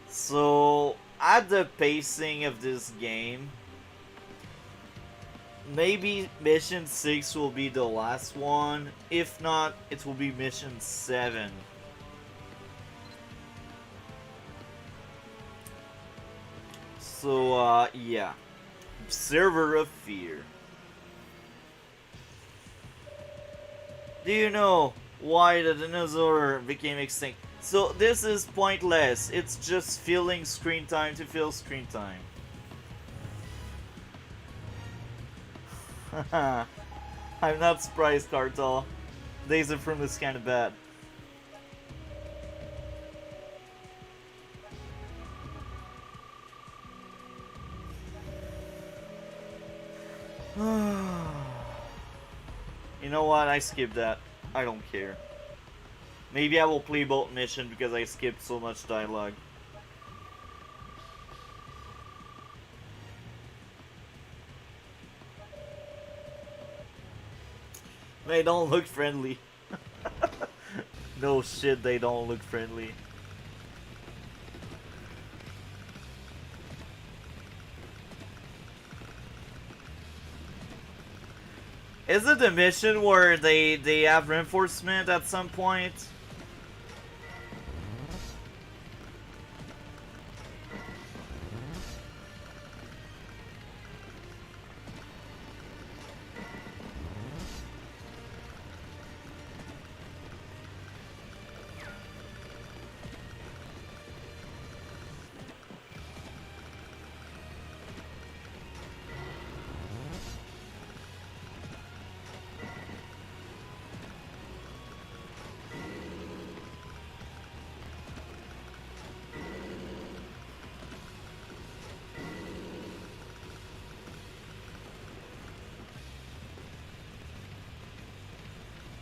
So, at the pacing of this game, maybe mission 6 will be the last one. If not, it will be mission 7. So, yeah. Observer of Fear. Do you know why the dinosaur became extinct? So this is pointless. It's just filling screen time to fill screen time. I'm not surprised, Cartel. Days of From is kinda bad. You know what? I skipped that. I don't care. Maybe I will play both mission because I skipped so much dialogue. They don't look friendly. No shit, they don't look friendly. Is it the mission where they have reinforcement at some point?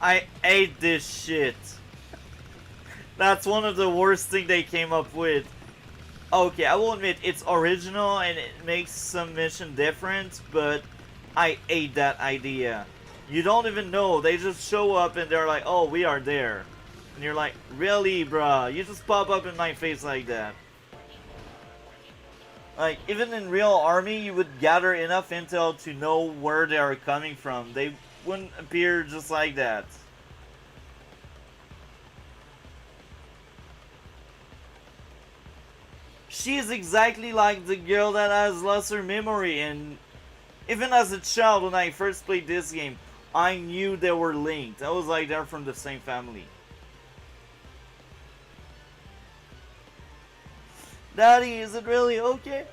I hate this shit. That's one of the worst things they came up with. Okay, I will admit it's original and it makes some mission different, but I hate that idea. You don't even know, they just show up and they're like, oh, we are there. And you're like, really, bruh? You just pop up in my face like that. Like, even in real army, you would gather enough intel to know where they are coming from. They wouldn't appear just like that. She is exactly like the girl that has lost her memory, and even as a child when I first played this game, I knew they were linked. I was like, they're from the same family. Daddy, is it really okay?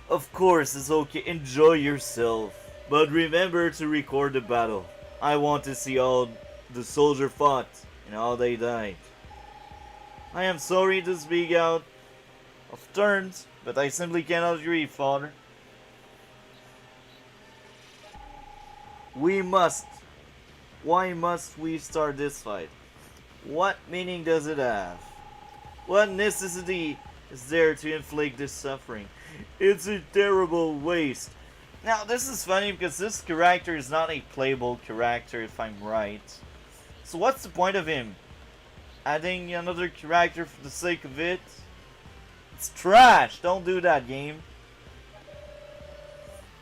Of course it's okay, enjoy yourself. But remember to record the battle. I want to see all the soldiers fought and how they died. I am sorry to speak out of turns, but I simply cannot agree, Father. We must. Why must we start this fight? What meaning does it have? What necessity is there to inflict this suffering? It's a terrible waste. Now, this is funny because this character is not a playable character, if I'm right. So what's the point of him? Adding another character for the sake of it? It's trash! Don't do that, game.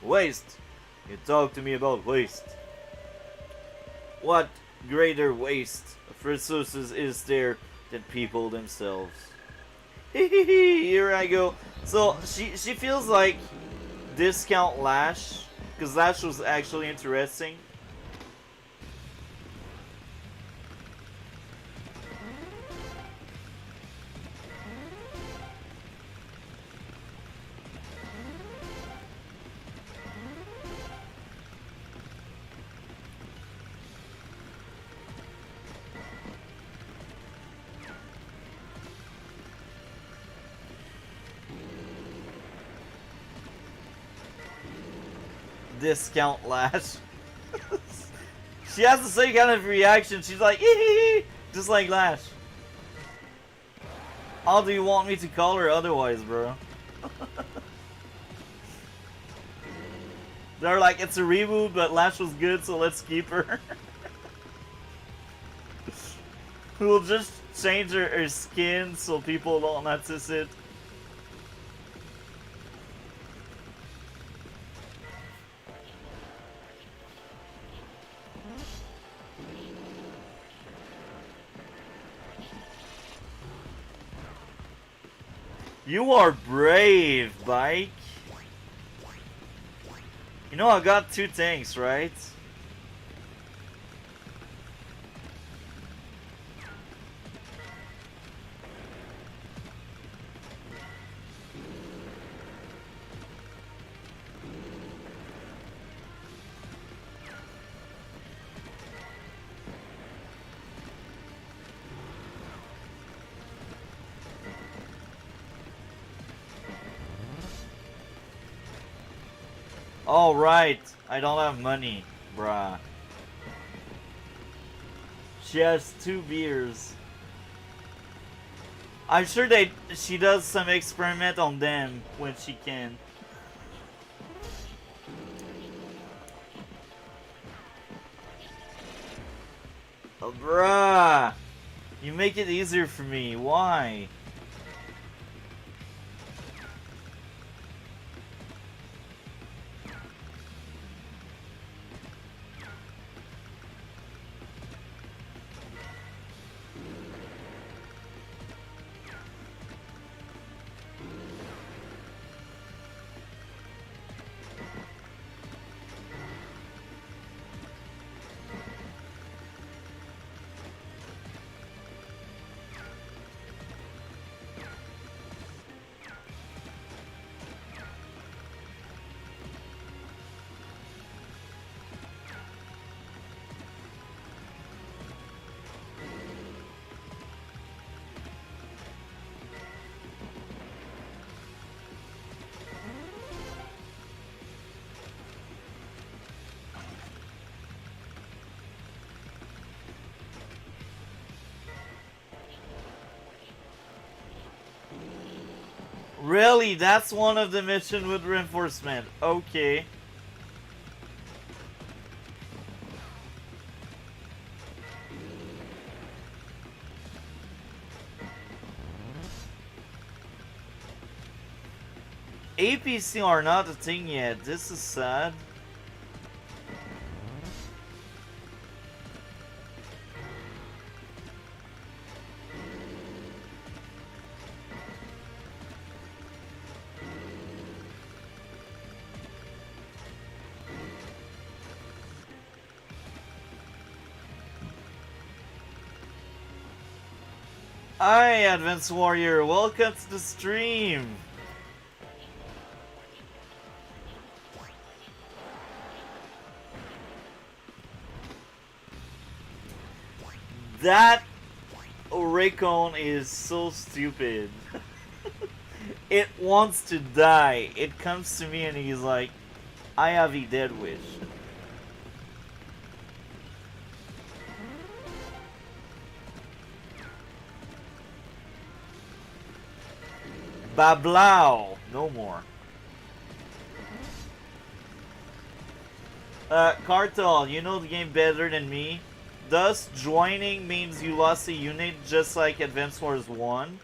Waste. You talk to me about waste. What greater waste of resources is there than people themselves? Here I go. So she feels like discount Lash, because Lash was actually interesting. Discount Lash. She has the same kind of reaction. She's like, just like Lash. How do you want me to call her otherwise, bro? They're like, it's a reboot, but Lash was good, so let's keep her. We'll just change her skin so people don't notice it. You are brave, Bike. You know I got 2 tanks, right? Oh, right. I don't have money, bruh. She has 2 beers. I'm sure she does some experiment on them when she can. Oh, bruh. You make it easier for me. Why? Really? That's one of the mission with reinforcement. Okay. APC are not a thing yet. This is sad. Hi, Advanced Warrior. Welcome to the stream. That Raycon is so stupid. It wants to die. It comes to me and he's like, I have a dead wish. Bablao! No more. Cartel, you know the game better than me. Thus, joining means you lost a unit just like Advance Wars 1.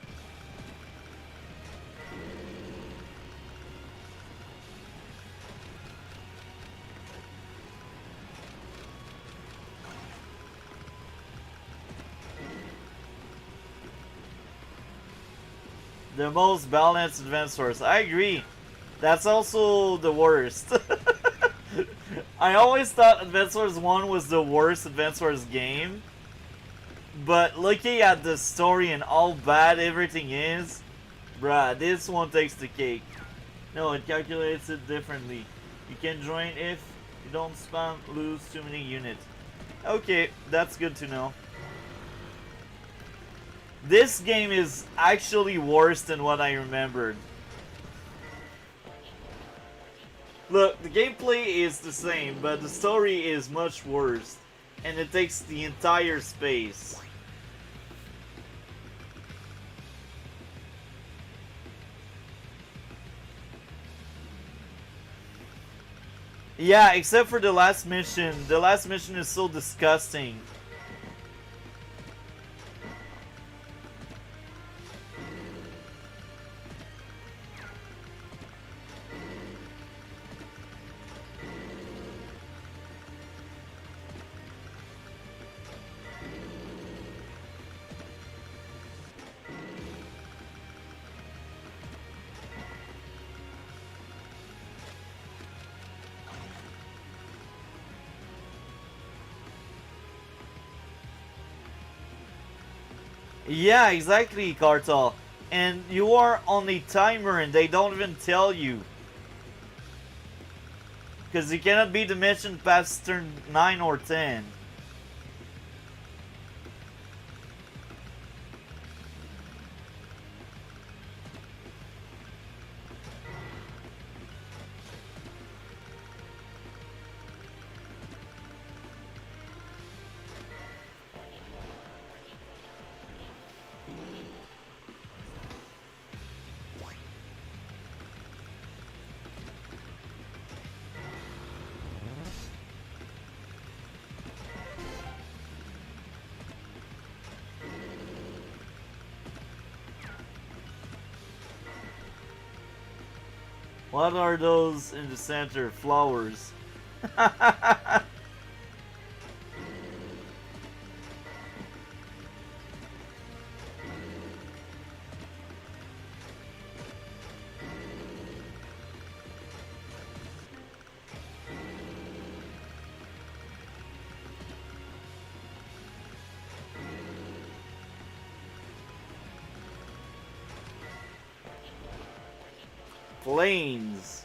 The most balanced Advance Wars. I agree. That's also the worst. I always thought Advance Wars 1 was the worst Advance Wars game. But looking at the story and how bad everything is, bruh, this one takes the cake. No, it calculates it differently. You can join if you don't spam, lose too many units. Okay, that's good to know. This game is actually worse than what I remembered. Look, the gameplay is the same, but the story is much worse. And it takes the entire space. Yeah, except for the last mission. The last mission is so disgusting. Yeah, exactly, Cartel. And you are on a timer and they don't even tell you. Because you cannot beat the mission past turn 9 or 10. What are those in the center? Flowers. Planes.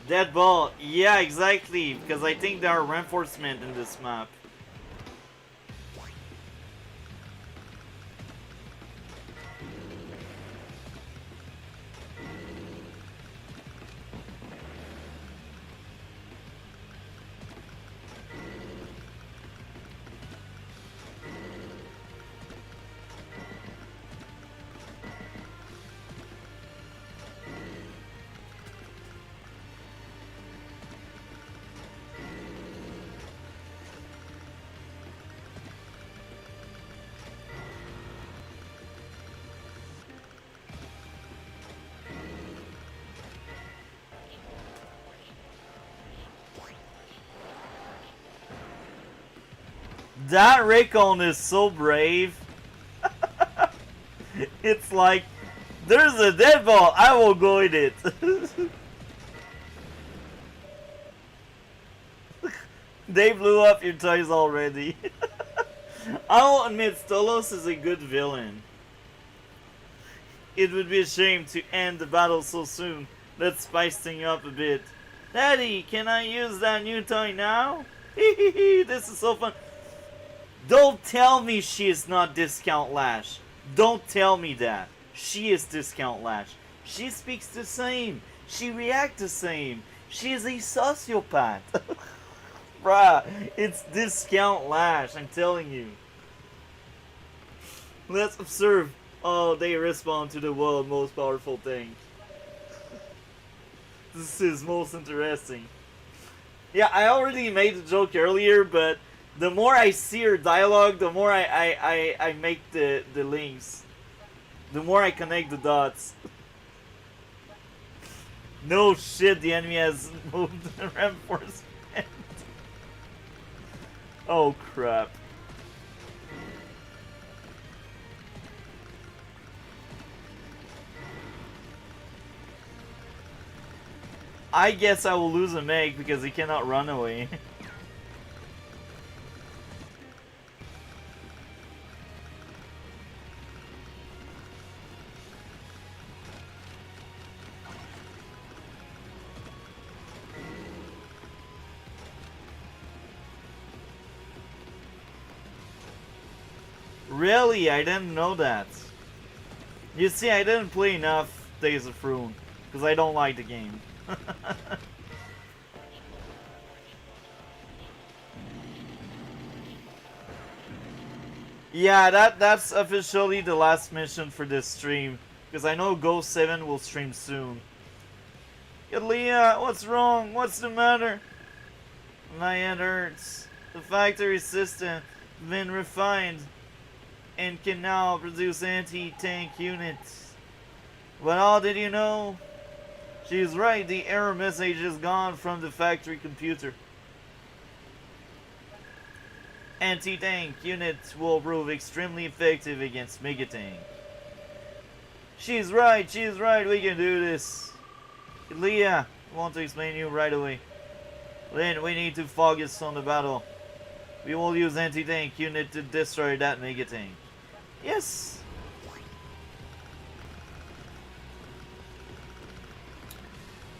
Dead ball. Yeah, exactly. Because I think there are reinforcements in this map. That Raycon is so brave. It's like, there's a dead ball, I will go in it. They blew up your toys already. I'll admit, Stolos is a good villain. It would be a shame to end the battle so soon. Let's spice things up a bit. Daddy, can I use that new toy now? This is so fun. Don't tell me she is not Discount Lash. Don't tell me that. She is Discount Lash. She speaks the same. She reacts the same. She is a sociopath. Bruh, it's Discount Lash, I'm telling you. Let's observe how they respond to the world's most powerful thing. This is most interesting. Yeah, I already made the joke earlier, but the more I see her dialogue, the more I make the links. The more I connect the dots. No shit, the enemy has moved the reinforcement. Oh crap. I guess I will lose a Meg because he cannot run away. Really? I didn't know that. You see, I didn't play enough Days of Ruin because I don't like the game. Yeah, that's officially the last mission for this stream because I know Ghost 7 will stream soon. Leah, what's wrong? What's the matter? My head hurts. The factory system has been refined and can now produce anti-tank units. But how did you know? She's right, the error message is gone from the factory computer. Anti-tank units will prove extremely effective against Megatank. She's right, we can do this. Leah, I want to explain to you right away. Then we need to focus on the battle. We will use anti-tank unit to destroy that Megatank. Yes!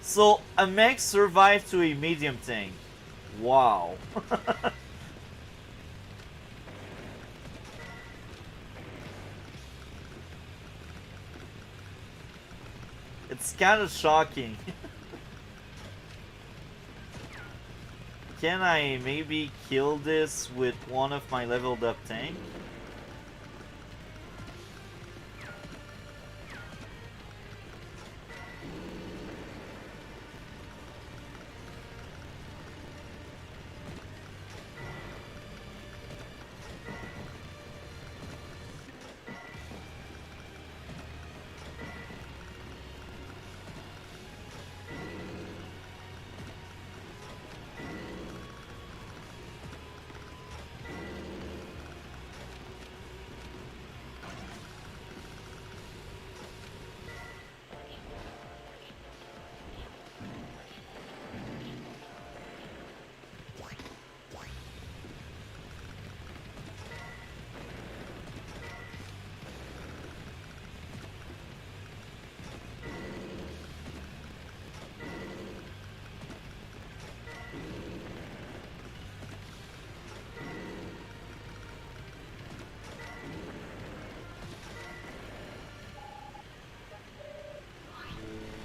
So, a mech survived to a medium tank. Wow. It's kind of shocking. Can I maybe kill this with one of my leveled up tank?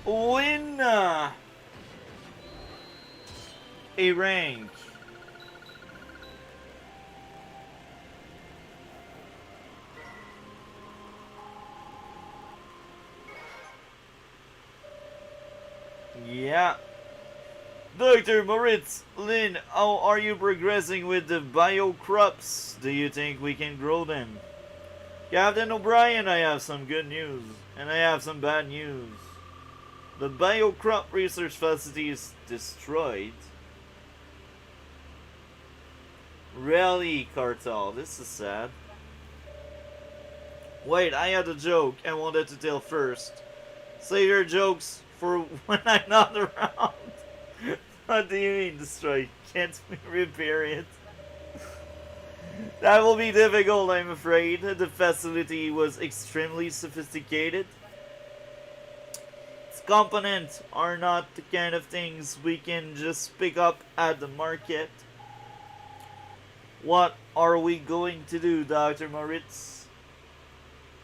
Win a rank. Yeah. Dr. Moritz, Lin, how are you progressing with the bio crops? Do you think we can grow them? Captain O'Brien, I have some good news, and I have some bad news. The biocrop research facility is destroyed. Really, Cartel, this is sad. Wait, I had a joke I wanted to tell first. Save your jokes for when I'm not around. What do you mean destroyed? Can't we repair it? That will be difficult, I'm afraid. The facility was extremely sophisticated. Components are not the kind of things we can just pick up at the market. What are we going to do, Dr. Moritz?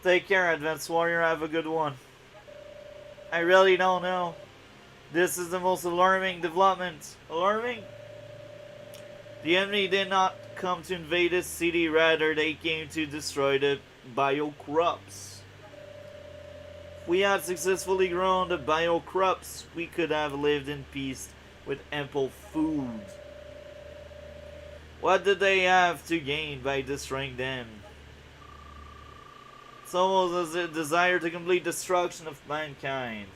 Take care, Advanced Warrior. Have a good one. I really don't know. This is the most alarming development. Alarming? The enemy did not come to invade this city, rather they came to destroy the bio-crops. If we had successfully grown the bio-crops, we could have lived in peace with ample food. What did they have to gain by destroying them? It's almost as a desire to complete destruction of mankind.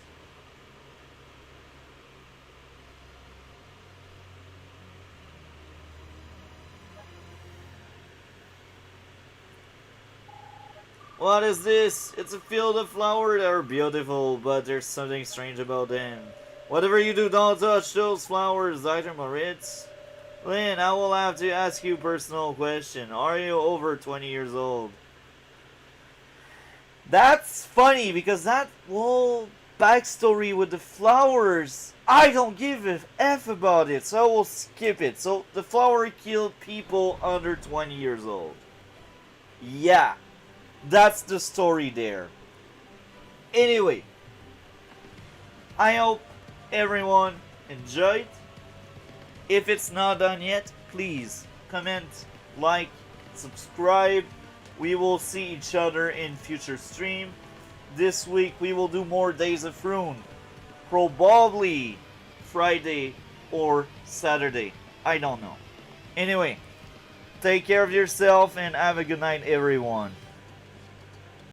What is this? It's a field of flowers that are beautiful, but there's something strange about them. Whatever you do, don't touch those flowers, Dr. Moritz. Lynn, I will have to ask you a personal question. Are you over 20 years old? That's funny, because that whole backstory with the flowers, I don't give a F about it, so I will skip it. So, the flower killed people under 20 years old. Yeah. That's the story there. Anyway, I hope everyone enjoyed. If it's not done yet, please comment, like, subscribe. We will see each other in future stream. This week we will do more Days of Rune. Probably Friday or Saturday. I don't know. Anyway, take care of yourself and have a good night, everyone.